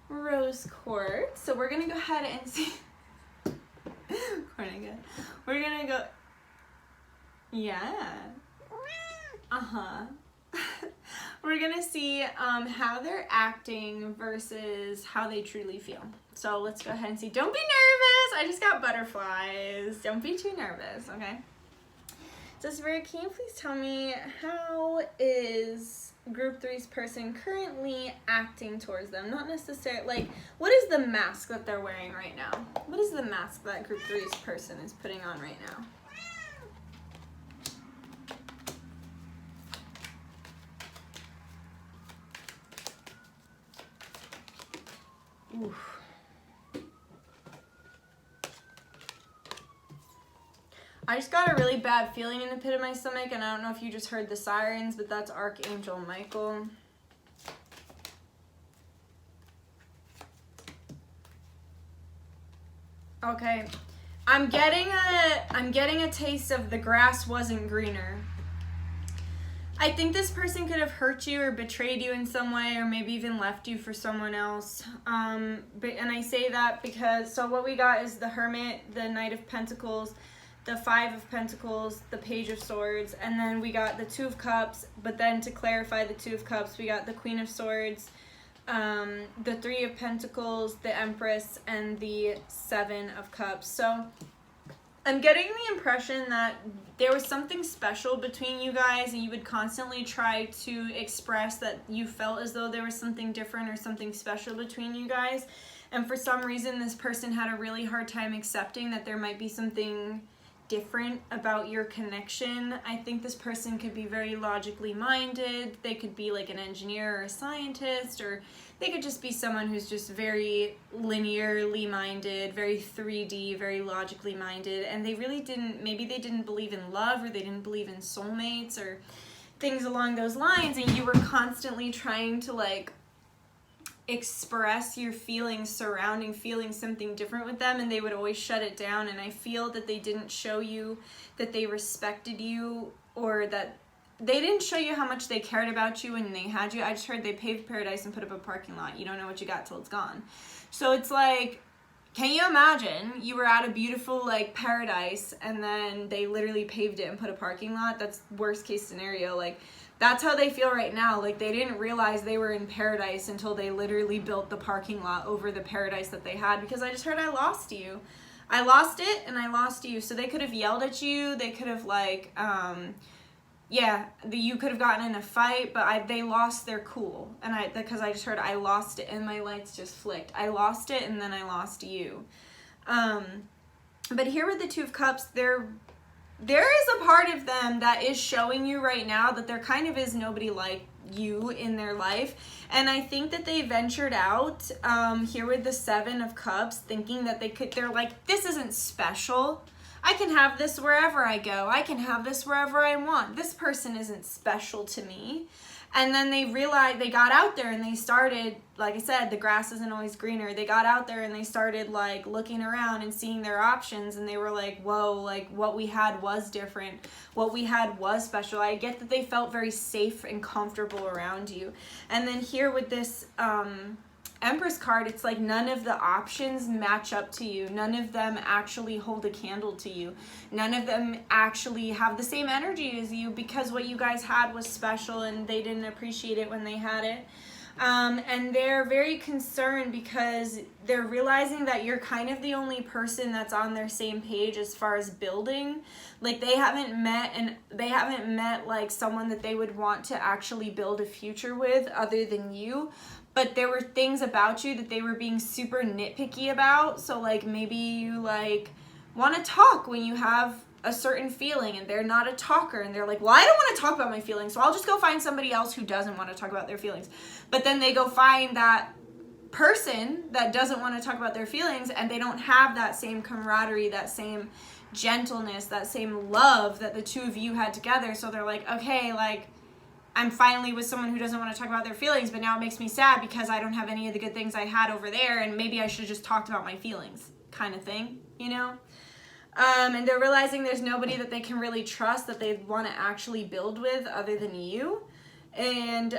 rose quartz. So we're gonna go ahead and see. We're gonna go. Yeah. We're gonna see how they're acting versus how they truly feel. So let's go ahead and see. Don't be nervous. I just got butterflies. Don't be too nervous, okay? So Spirit, can you please tell me, how is Group 3's person currently acting towards them? Not necessarily, like, what is the mask that they're wearing right now? What is the mask that Group 3's person is putting on right now? Oof. I just got a really bad feeling in the pit of my stomach, and I don't know if you just heard the sirens, but that's Archangel Michael. Okay, I'm getting a taste of the grass wasn't greener. I think this person could have hurt you or betrayed you in some way, or maybe even left you for someone else. And I say that because, so what we got is the Hermit, the Knight of Pentacles, the Five of Pentacles, the Page of Swords, and then we got the Two of Cups. But then to clarify the Two of Cups, we got the Queen of Swords, the Three of Pentacles, the Empress, and the Seven of Cups. So I'm getting the impression that there was something special between you guys, and you would constantly try to express that you felt as though there was something different or something special between you guys. And for some reason, this person had a really hard time accepting that there might be something different about your connection. I think this person could be very logically minded. They could be like an engineer or a scientist, or they could just be someone who's just very linearly minded, very 3D, very logically minded, and they really maybe they didn't believe in love, or they didn't believe in soulmates or things along those lines, and you were constantly trying to like express your feelings surrounding feeling something different with them, and they would always shut it down. And I feel that they didn't show you that they respected you, or that they didn't show you how much they cared about you when they had you. I just heard they paved paradise and put up a parking lot. You don't know what you got till it's gone. So it's like, can you imagine you were at a beautiful like paradise, and then they literally paved it and put a parking lot? That's worst case scenario. Like, that's how they feel right now. Like, they didn't realize they were in paradise until they literally built the parking lot over the paradise that they had, because I just heard I lost you. I lost it and I lost you. So they could have yelled at you. They could have like, you could have gotten in a fight, but they lost their cool. And because I just heard I lost it and my lights just flicked. I lost it and then I lost you. But here with the Two of Cups, there is a part of them that is showing you right now that there kind of is nobody like you in their life. And I think that they ventured out here with the Seven of Cups, thinking that they're like, this isn't special. I can have this wherever I go. I can have this wherever I want. This person isn't special to me. And then they realized, they got out there and they started, like I said, the grass isn't always greener. They got out there and they started like looking around and seeing their options, and they were like, whoa, like what we had was different. What we had was special. I get that they felt very safe and comfortable around you. And then here with this Empress card, it's like none of the options match up to you. None of them actually hold a candle to you. None of them actually have the same energy as you, because what you guys had was special and they didn't appreciate it when they had it. And they're very concerned because they're realizing that you're kind of the only person that's on their same page as far as building. Like, they haven't met like someone that they would want to actually build a future with other than you. But there were things about you that they were being super nitpicky about. So like, maybe you like want to talk when you have a certain feeling and they're not a talker, and they're like, well, I don't want to talk about my feelings, so I'll just go find somebody else who doesn't want to talk about their feelings. But then they go find that person that doesn't want to talk about their feelings, and they don't have that same camaraderie, that same gentleness, that same love that the two of you had together. So they're like, okay, like, I'm finally with someone who doesn't want to talk about their feelings, but now it makes me sad because I don't have any of the good things I had over there, and maybe I should have just talked about my feelings, kind of thing, you know? And they're realizing there's nobody that they can really trust, that they want to actually build with other than you. And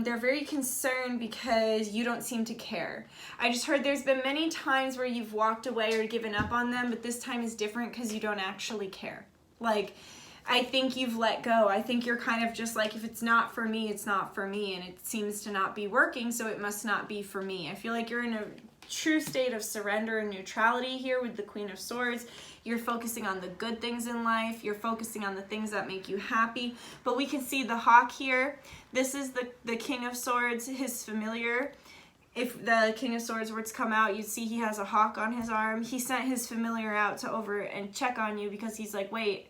they're very concerned because you don't seem to care. I just heard there's been many times where you've walked away or given up on them, but this time is different because you don't actually care. Like, I think you've let go. I think you're kind of just like, if it's not for me, it's not for me, and it seems to not be working, so it must not be for me. I feel like you're in a true state of surrender and neutrality here with the Queen of Swords. You're focusing on the good things in life. You're focusing on the things that make you happy. But we can see the hawk here. This is the King of Swords, his familiar. If the King of Swords were to come out, you'd see he has a hawk on his arm. He sent his familiar out to over and check on you because he's like, wait,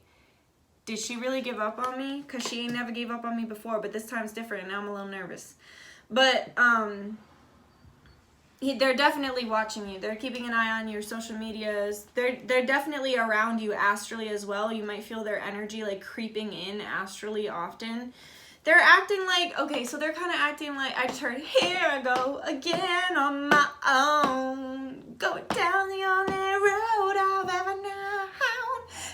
did she really give up on me? Because she ain't never gave up on me before, but this time's different, and now I'm a little nervous. But, they're definitely watching you. They're keeping an eye on your social medias. They're definitely around you astrally as well. You might feel their energy like creeping in astrally often. They're acting like, okay, so they're kind of acting like, I just heard, here I go again on my own, going down the only road I've ever known.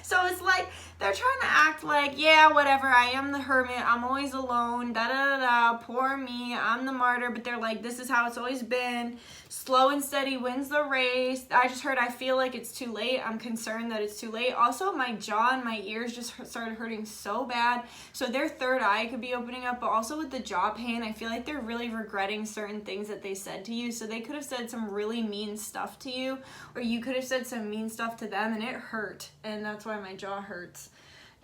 So it's like, they're trying to act like, yeah, whatever, I am the hermit, I'm always alone, da-da-da-da, poor me, I'm the martyr, but they're like, this is how it's always been, slow and steady wins the race. I just heard, I feel like it's too late, I'm concerned that it's too late. Also, my jaw and my ears just started hurting so bad, so their third eye could be opening up, but also with the jaw pain, I feel like they're really regretting certain things that they said to you, so they could have said some really mean stuff to you, or you could have said some mean stuff to them, and it hurt, and that's why my jaw hurts.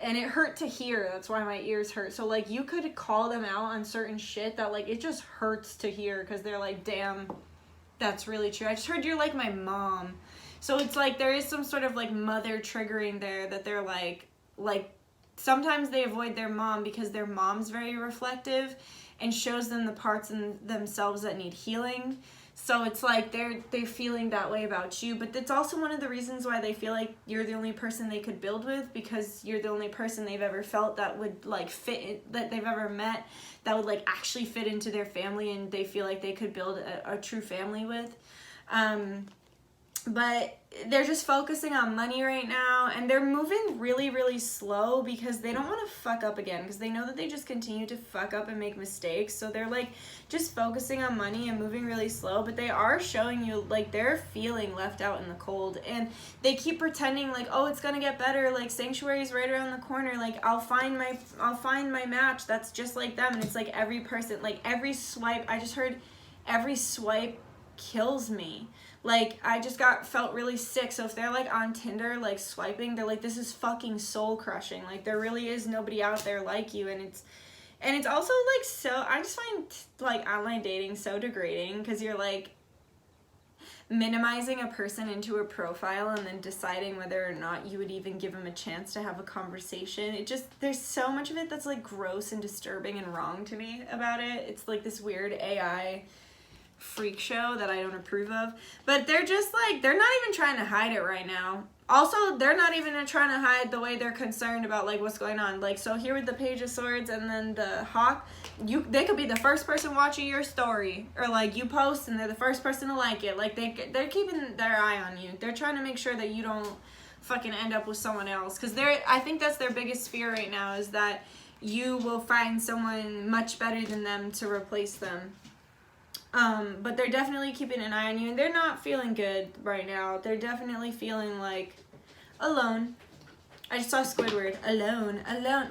And it hurt to hear, that's why my ears hurt. So like, you could call them out on certain shit that like, it just hurts to hear, because they're like, damn, that's really true. I just heard you're like my mom. So it's like, there is some sort of like mother triggering there, that they're like sometimes they avoid their mom because their mom's very reflective and shows them the parts in themselves that need healing. So it's like they're feeling that way about you, but it's also one of the reasons why they feel like you're the only person they could build with, because you're the only person they've ever felt that would like fit in, that they've ever met, that would like actually fit into their family, and they feel like they could build a true family with. But they're just focusing on money right now, and they're moving really, really slow because they don't want to fuck up again, because they know that they just continue to fuck up and make mistakes. So they're like just focusing on money and moving really slow, but they are showing you like they're feeling left out in the cold, and they keep pretending like, oh, it's gonna get better, like Sanctuary's right around the corner, like I'll find my match that's just like them. And it's like every person, like every swipe, I just heard every swipe kills me. Like, I just felt really sick. So if they're like on Tinder, like swiping, they're like, this is fucking soul crushing. Like, there really is nobody out there like you. And it's also like, so I just find like online dating so degrading, because you're like minimizing a person into a profile and then deciding whether or not you would even give them a chance to have a conversation. It just, there's so much of it that's like gross and disturbing and wrong to me about it. It's like this weird AI freak show that I don't approve of. But they're just like, they're not even trying to hide it right now. Also, they're not even trying to hide the way they're concerned about like what's going on. Like, so here with the Page of Swords and then the Hawk, they could be the first person watching your story, or like you post and they're the first person to like it. Like they're keeping their eye on you. They're trying to make sure that you don't fucking end up with someone else, because I think that's their biggest fear right now, is that you will find someone much better than them to replace them. But they're definitely keeping an eye on you, and they're not feeling good right now. They're definitely feeling like alone. I just saw Squidward. Alone.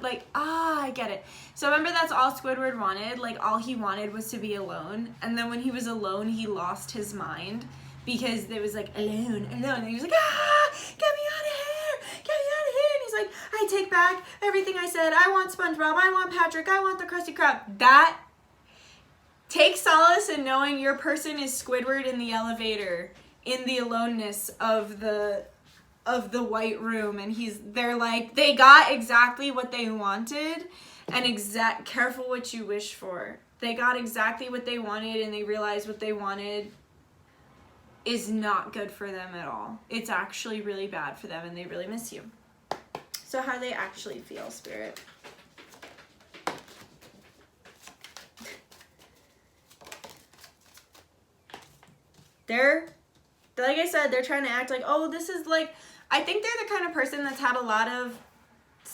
Like, I get it. So remember, that's all Squidward wanted. Like, all he wanted was to be alone. And then when he was alone, he lost his mind, because it was like, alone. And he was like, get me out of here. Get me out of here. And he's like, I take back everything I said. I want SpongeBob. I want Patrick. I want the Krusty Krab. That, take solace in knowing your person is Squidward in the elevator, in the aloneness of the white room, and they're like, they got exactly what they wanted, and careful what you wish for. They got exactly what they wanted, and they realized what they wanted is not good for them at all. It's actually really bad for them, and they really miss you. So how do they actually feel, Spirit? Like I said, they're trying to act like, oh, this is like, I think they're the kind of person that's had a lot of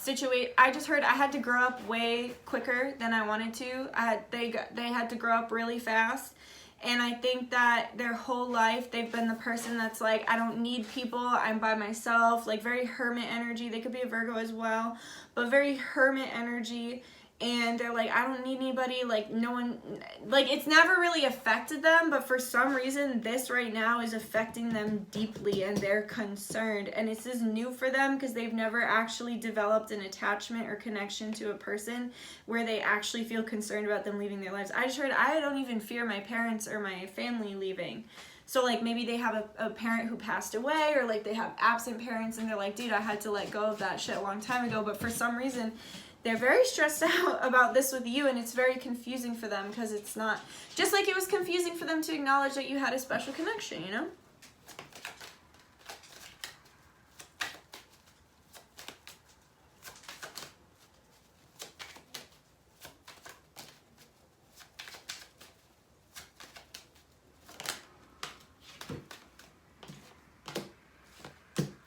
I just heard I had to grow up way quicker than I wanted to. They had to grow up really fast. And I think that their whole life, they've been the person that's like, I don't need people, I'm by myself, like very hermit energy. They could be a Virgo as well, but very hermit energy. And they're like, I don't need anybody, like no one, like it's never really affected them, but for some reason this right now is affecting them deeply and they're concerned. And this is new for them because they've never actually developed an attachment or connection to a person where they actually feel concerned about them leaving their lives. I just heard, I don't even fear my parents or my family leaving. So like maybe they have a parent who passed away, or like they have absent parents and they're like, dude, I had to let go of that shit a long time ago. But for some reason, they're very stressed out about this with you, and it's very confusing for them because it's not, just like it was confusing for them to acknowledge that you had a special connection, you know?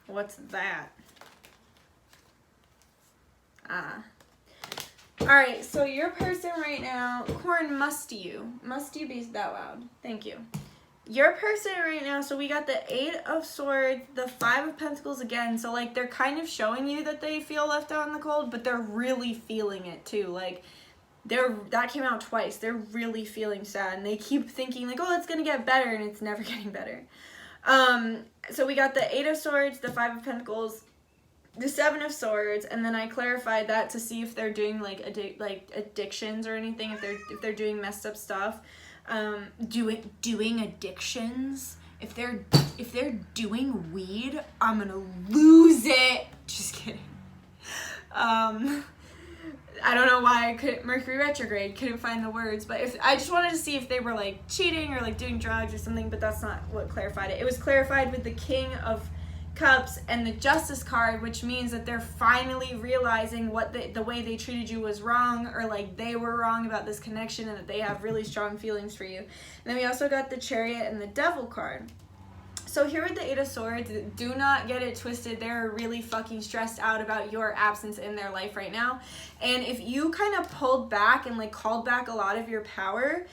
What's that? Alright, so your person right now, Corn, must you be that loud? Thank you. Your person right now, so we got the 8 of Swords, the 5 of Pentacles again, so like they're kind of showing you that they feel left out in the cold, but they're really feeling it too. Like, that came out twice. They're really feeling sad, and they keep thinking like, oh, it's gonna get better, and it's never getting better. So we got the 8 of Swords, the 5 of Pentacles, the 7 of Swords, and then I clarified that to see if they're doing like addictions or anything, if they're doing messed up stuff. Doing addictions. If they're doing weed, I'm gonna lose it. Just kidding. I don't know why I couldn't, Mercury retrograde, couldn't find the words, but if I just wanted to see if they were like cheating or like doing drugs or something, but that's not what clarified it. It was clarified with the King of Cups and the Justice card, which means that they're finally realizing what the way they treated you was wrong, or like they were wrong about this connection, and that they have really strong feelings for you. And then we also got the Chariot and the Devil card. So here with the 8 of Swords, do not get it twisted. They're really fucking stressed out about your absence in their life right now. And if you kind of pulled back and like called back a lot of your power,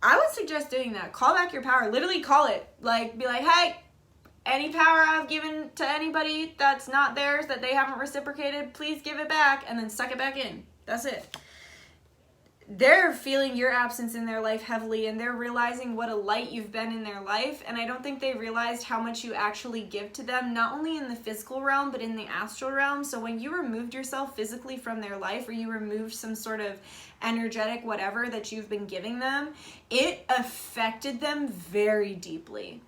I would suggest doing that. Call back your power. Literally call it. Like, be like, hey, any power I've given to anybody that's not theirs, that they haven't reciprocated, please give it back, and then suck it back in. That's it. They're feeling your absence in their life heavily, and they're realizing what a light you've been in their life, and I don't think they realized how much you actually give to them, not only in the physical realm, but in the astral realm. So when you removed yourself physically from their life, or you removed some sort of energetic whatever that you've been giving them, it affected them very deeply.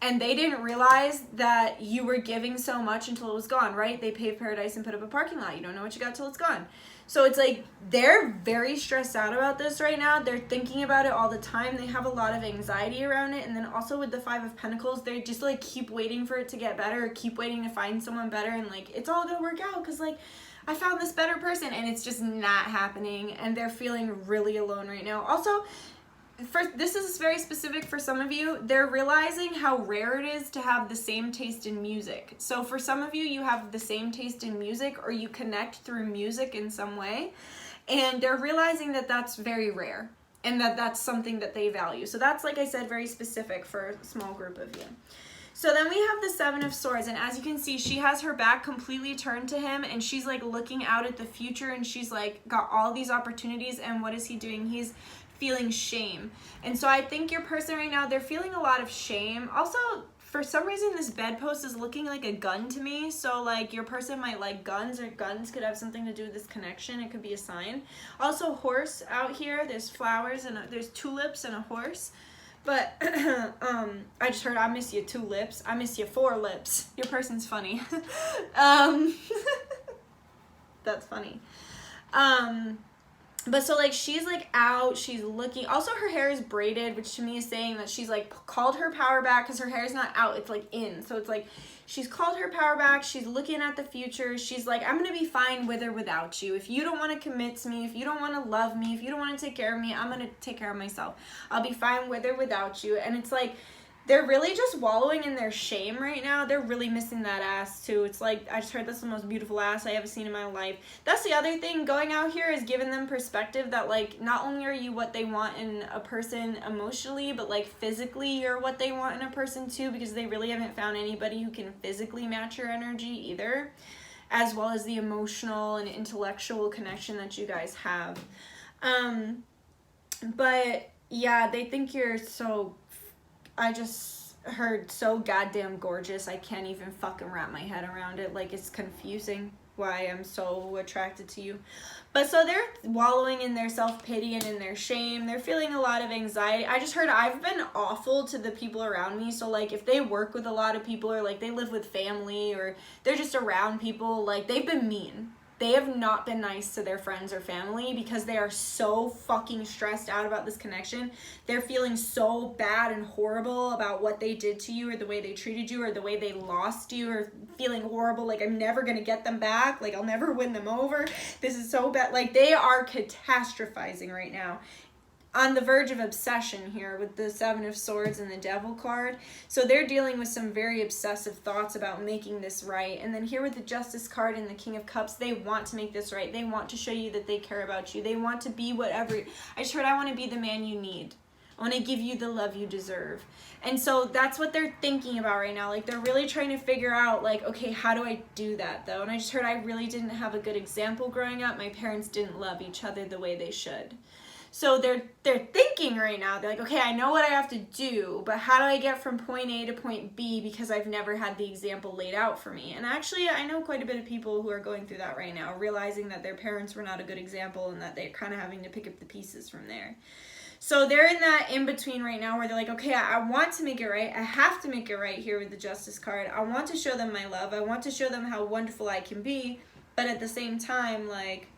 And they didn't realize that you were giving so much until it was gone, right? They paved paradise and put up a parking lot. You don't know what you got till it's gone. So it's like they're very stressed out about this right now. They're thinking about it all the time. They have a lot of anxiety around it. And then also with the 5 of Pentacles, they just like keep waiting for it to get better, or keep waiting to find someone better. And like, it's all gonna work out because like, I found this better person, and it's just not happening. And they're feeling really alone right now. Also, this is very specific for some of you. They're realizing how rare it is to have the same taste in music. So for some of you, you have the same taste in music, or you connect through music in some way. And they're realizing that that's very rare, and that that's something that they value. So that's, like I said, very specific for a small group of you. So then we have the 7 of Swords, and as you can see, she has her back completely turned to him, and she's like looking out at the future, and she's like got all these opportunities, and what is he doing? He's feeling shame. And so I think your person right now, they're feeling a lot of shame. Also, for some reason, this bedpost is looking like a gun to me. So like your person might like guns, or guns could have something to do with this connection. It could be a sign. Also, horse out here. There's flowers, and there's tulips and a horse. But I just heard, I miss you 2 lips. I miss you 4 lips. Your person's funny. That's funny. But so like she's like out, she's looking. Also, her hair is braided, which to me is saying that she's like called her power back, because her hair is not out, it's like in. So it's like she's called her power back, she's looking at the future. She's like, I'm gonna be fine with or without you. If you don't want to commit to me, if you don't want to love me, if you don't want to take care of me, I'm gonna take care of myself. I'll be fine with or without you. And it's like they're really just wallowing in their shame right now. They're really missing that ass too. It's like, I just heard that's the most beautiful ass I ever seen in my life. That's the other thing. Going out here is giving them perspective that like, not only are you what they want in a person emotionally, but like physically you're what they want in a person too, because they really haven't found anybody who can physically match your energy either, as well as the emotional and intellectual connection that you guys have. But yeah, they think you're so, I just heard so goddamn gorgeous. I can't even fucking wrap my head around it. Like, it's confusing why I'm so attracted to you. But so they're wallowing in their self-pity and in their shame. They're feeling a lot of anxiety. I just heard I've been awful to the people around me. So like if they work with a lot of people, or like they live with family, or they're just around people, like they've been mean. They have not been nice to their friends or family because they are so fucking stressed out about this connection. They're feeling so bad and horrible about what they did to you, or the way they treated you, or the way they lost you, or feeling horrible like I'm never gonna get them back, like I'll never win them over. This is so bad. Like they are catastrophizing right now. On the verge of obsession here with the Seven of Swords and the Devil card. So they're dealing with some very obsessive thoughts about making this right. And then here with the Justice card and the King of Cups, they want to make this right. They want to show you that they care about you. They want to be whatever. I just heard, I want to be the man you need. I want to give you the love you deserve. And so that's what they're thinking about right now. Like they're really trying to figure out like, okay, how do I do that though? And I just heard I really didn't have a good example growing up. My parents didn't love each other the way they should. So they're thinking right now, they're like, okay, I know what I have to do, but how do I get from point A to point B, because I've never had the example laid out for me. And actually, I know quite a bit of people who are going through that right now, realizing that their parents were not a good example and that they're kind of having to pick up the pieces from there. So they're in that in-between right now where they're like, okay, I want to make it right. I have to make it right here with the Justice card. I want to show them my love. I want to show them how wonderful I can be. But at the same time, like,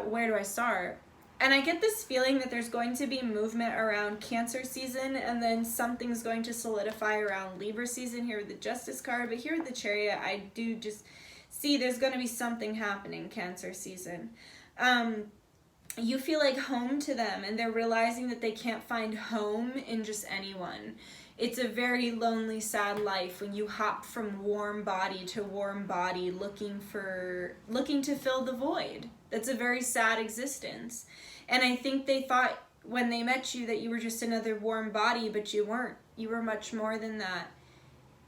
where do I start? And I get this feeling that there's going to be movement around Cancer season, and then something's going to solidify around Libra season here with the Justice card. But here with the Chariot, I do just see there's going to be something happening Cancer season. You feel like home to them, and they're realizing that they can't find home in just anyone. It's a very lonely, sad life when you hop from warm body to warm body looking to fill the void. That's a very sad existence. And I think they thought when they met you that you were just another warm body, but you weren't. You were much more than that.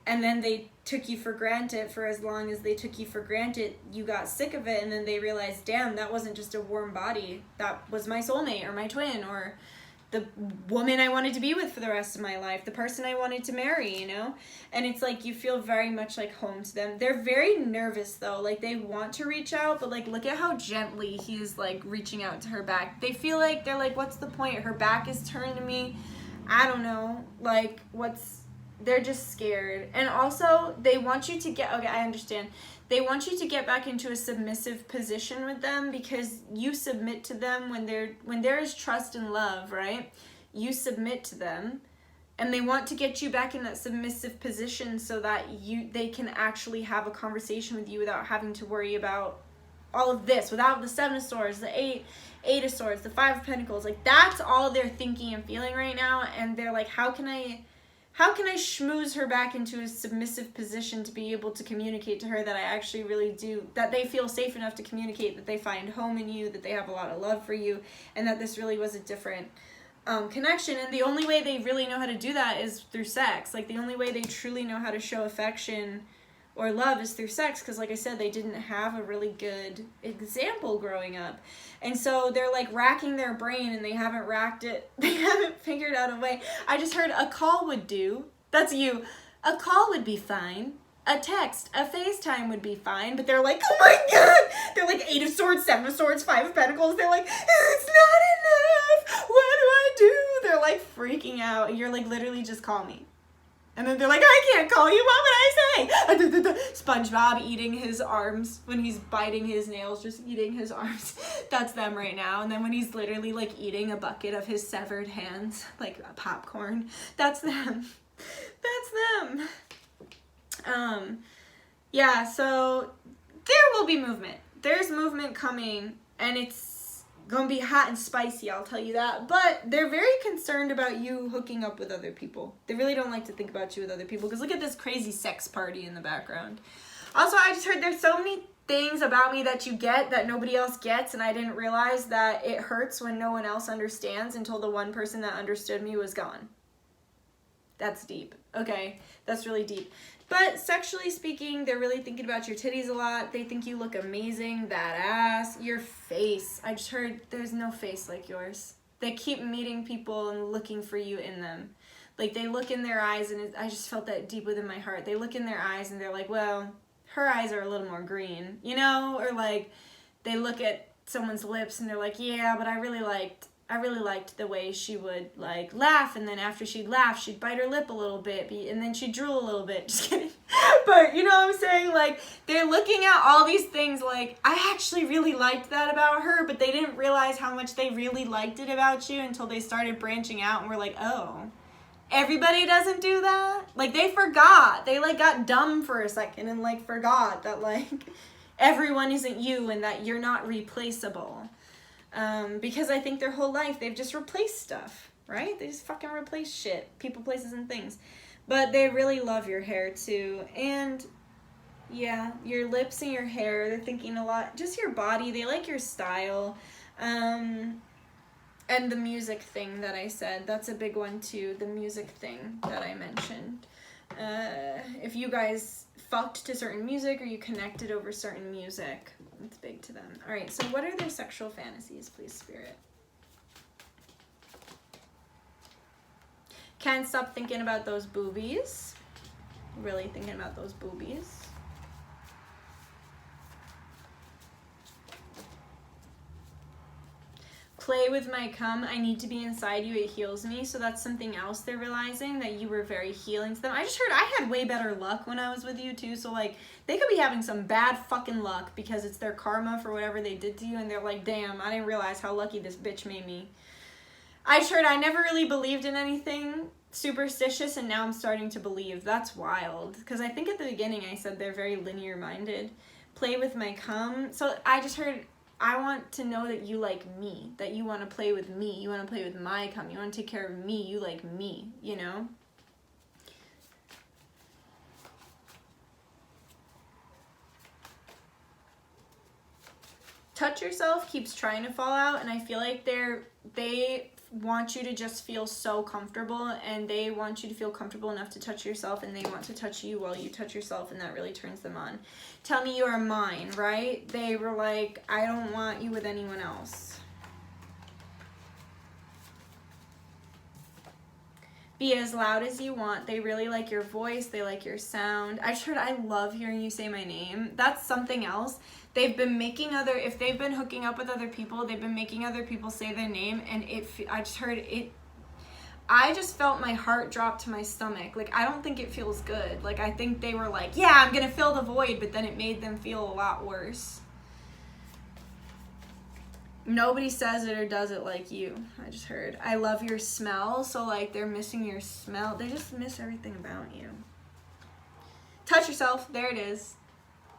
And then they took you for granted for as long as they took you for granted. You got sick of it, and then they realized, damn, that wasn't just a warm body. That was my soulmate or my twin or the woman I wanted to be with for the rest of my life, the person I wanted to marry, you know? And it's like you feel very much like home to them. They're very nervous though. Like they want to reach out, but like look at how gently he's like reaching out to her back. They feel like they're like, what's the point? Her back is turned to me. I don't know. Like they're just scared. And also they want you to get, okay, I understand. They want you to get back into a submissive position with them, because you submit to them when there is trust and love, right? You submit to them, and they want to get you back in that submissive position so that they can actually have a conversation with you without having to worry about all of this, without the Seven of Swords, the Eight of Swords, the Five of Pentacles. Like that's all they're thinking and feeling right now, and they're like, how can I schmooze her back into a submissive position to be able to communicate to her that I actually really do, that they feel safe enough to communicate that they find home in you, that they have a lot of love for you, and that this really was a different connection. And the only way they really know how to do that is through sex. Like the only way they truly know how to show affection or love is through sex, because like I said, they didn't have a really good example growing up. And so they're like racking their brain, and they haven't racked it. They haven't figured out a way. I just heard a call would do. That's you. A call would be fine. A text, a FaceTime would be fine. But they're like, oh my God. They're like Eight of Swords, Seven of Swords, Five of Pentacles. They're like, it's not enough. What do I do? They're like freaking out. And you're like, literally just call me. And then they're like, I can't call you, what would I say? SpongeBob eating his arms when he's biting his nails, just eating his arms. That's them right now. And then when he's literally like eating a bucket of his severed hands, like popcorn, that's them. That's them. Yeah, so there will be movement. There's movement coming, and gonna be hot and spicy, I'll tell you that. But they're very concerned about you hooking up with other people. They really don't like to think about you with other people, because look at this crazy sex party in the background. Also, I just heard there's so many things about me that you get that nobody else gets, and I didn't realize that it hurts when no one else understands until the one person that understood me was gone. That's deep. Okay, that's really deep. But sexually speaking, they're really thinking about your titties a lot. They think you look amazing, that ass, your face. I just heard there's no face like yours. They keep meeting people and looking for you in them. Like, they look in their eyes, and I just felt that deep within my heart. They look in their eyes and they're like, well, her eyes are a little more green, you know? Or like, they look at someone's lips and they're like, yeah, but I really liked the way she would like laugh, and then after she'd laugh, she'd bite her lip a little bit, and then she'd drool a little bit. Just kidding. But you know what I'm saying? Like, they're looking at all these things like, I actually really liked that about her, but they didn't realize how much they really liked it about you until they started branching out and were like, oh, everybody doesn't do that? Like, they forgot. They like got dumb for a second and like forgot that like everyone isn't you and that you're not replaceable. Because I think their whole life they've just replaced stuff, right? They just fucking replace shit, people, places, and things. But they really love your hair too, and yeah, your lips and your hair, they're thinking a lot, just your body, they like your style, and the music thing that I said, that's a big one too, the music thing that I mentioned. If you guys fucked to certain music or you connected over certain music, it's big to them. All right, so what are their sexual fantasies, please, Spirit? Can't stop thinking about those boobies. Really thinking about those boobies. Play with my cum. I need to be inside you. It heals me. So that's something else they're realizing, that you were very healing to them. I just heard I had way better luck when I was with you too. So like, they could be having some bad fucking luck because it's their karma for whatever they did to you, and they're like, damn, I didn't realize how lucky this bitch made me. I just heard I never really believed in anything superstitious, and now I'm starting to believe. That's wild. Because I think at the beginning I said they're very linear minded. Play with my cum. So I just heard, I want to know that you like me, that you want to play with me, you want to play with my cum, you want to take care of me, you like me, you know? Touch Yourself keeps trying to fall out, and I feel like they want you to just feel so comfortable, and they want you to feel comfortable enough to touch yourself, and they want to touch you while you touch yourself, and that really turns them on. Tell me you are mine, right? They were like, I don't want you with anyone else. Be as loud as you want. They really like your voice. They like your sound. I just heard, I love hearing you say my name. That's something else. They've been making if they've been hooking up with other people, they've been making other people say their name, and I just heard it, I just felt my heart drop to my stomach. Like, I don't think it feels good. Like, I think they were like, yeah, I'm gonna fill the void, but then it made them feel a lot worse. Nobody says it or does it like you. I just heard. I love your smell, so like they're missing your smell. They just miss everything about you. Touch Yourself, there it is.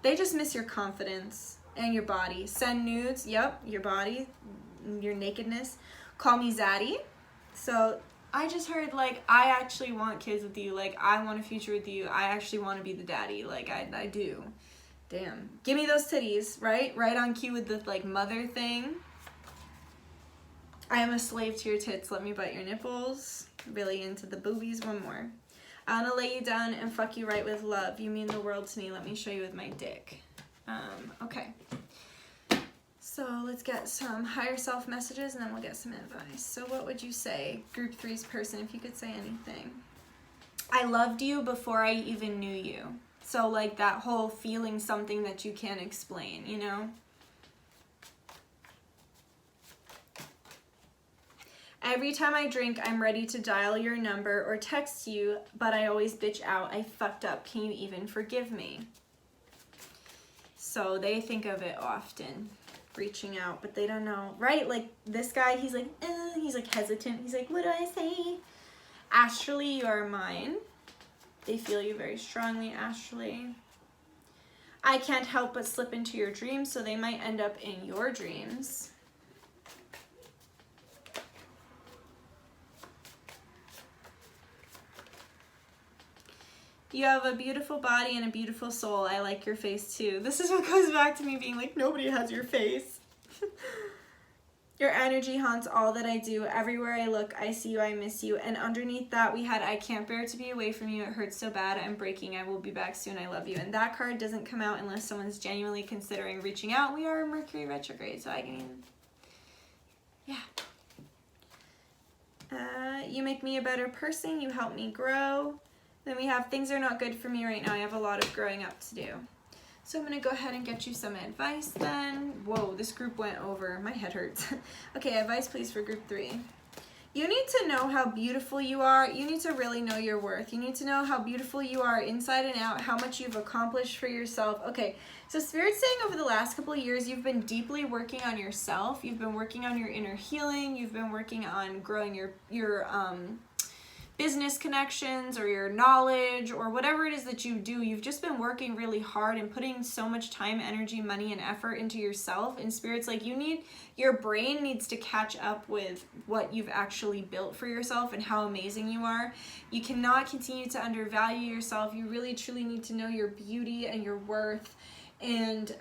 They just miss your confidence and your body. Send nudes, yep, your body, your nakedness. Call me Zaddy. So I just heard, like, I actually want kids with you. Like, I want a future with you. I actually want to be the daddy. Like, I do. Damn. Give me those titties, right? Right on cue with the, like, mother thing. I am a slave to your tits. Let me bite your nipples. Really into the boobies. One more. I want to lay you down and fuck you right with love. You mean the world to me. Let me show you with my dick. Okay. So let's get some higher self messages, and then we'll get some advice. So what would you say, group 3's person, if you could say anything? I loved you before I even knew you. So like that whole feeling something that you can't explain, you know? Every time I drink, I'm ready to dial your number or text you, but I always bitch out. I fucked up. Can you even forgive me? So they think of it often, reaching out, but they don't know, right? Like this guy, he's like hesitant. He's like, what do I say? Astrally, you are mine. They feel you very strongly, Astrally. I can't help but slip into your dreams, so they might end up in your dreams. You have a beautiful body and a beautiful soul. I like your face too. This is what goes back to me being like, nobody has your face. Your energy haunts all that I do. Everywhere I look, I see you, I miss you. And underneath that, we had, I can't bear to be away from you. It hurts so bad. I'm breaking. I will be back soon. I love you. And that card doesn't come out unless someone's genuinely considering reaching out. We are in Mercury retrograde, so I can even, yeah. You make me a better person. You help me grow. Then we have, things are not good for me right now. I have a lot of growing up to do. So I'm going to go ahead and get you some advice then. Whoa, this group went over. My head hurts. Okay, advice please for group 3. You need to know how beautiful you are. You need to really know your worth. You need to know how beautiful you are inside and out, how much you've accomplished for yourself. Okay, so Spirit's saying over the last couple of years, you've been deeply working on yourself. You've been working on your inner healing. You've been working on growing your business connections or your knowledge or whatever it is that you do. You've just been working really hard and putting so much time, energy, money, and effort into yourself. And Spirit's like, your brain needs to catch up with what you've actually built for yourself and how amazing you are. You cannot continue to undervalue yourself. You really truly need to know your beauty and your worth, and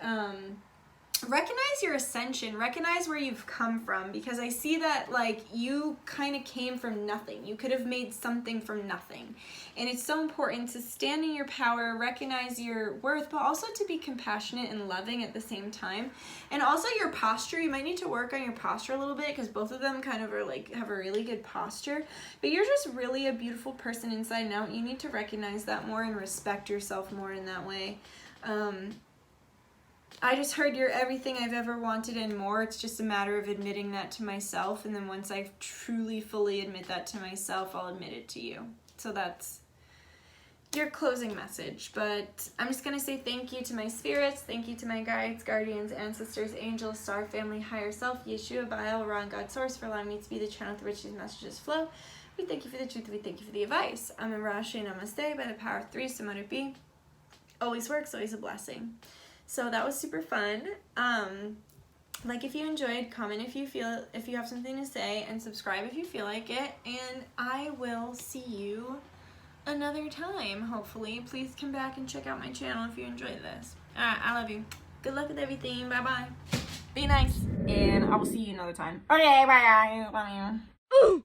recognize your ascension, recognize where you've come from, because I see that like you kind of came from nothing. You could have made something from nothing. And it's so important to stand in your power, recognize your worth, but also to be compassionate and loving at the same time. And also your posture, you might need to work on your posture a little bit, because both of them kind of are like have a really good posture, but you're just really a beautiful person inside and out. You need to recognize that more and respect yourself more in that way. I just heard you're everything I've ever wanted and more. It's just a matter of admitting that to myself. And then once I truly, fully admit that to myself, I'll admit it to you. So that's your closing message. But I'm just going to say thank you to my spirits. Thank you to my guides, guardians, ancestors, angels, star family, higher self, Yeshua, Baal, Ra, God, Source, for allowing me to be the channel through which these messages flow. We thank you for the truth. We thank you for the advice. I'm in Rashi Namaste by the power of 3, so mote it be. Always works, always a blessing. So that was super fun. Like if you enjoyed, comment if you have something to say, and subscribe if you feel like it. And I will see you another time, hopefully. Please come back and check out my channel if you enjoyed this. Alright, I love you. Good luck with everything. Bye-bye. Be nice. And I will see you another time. Okay, bye. Love you.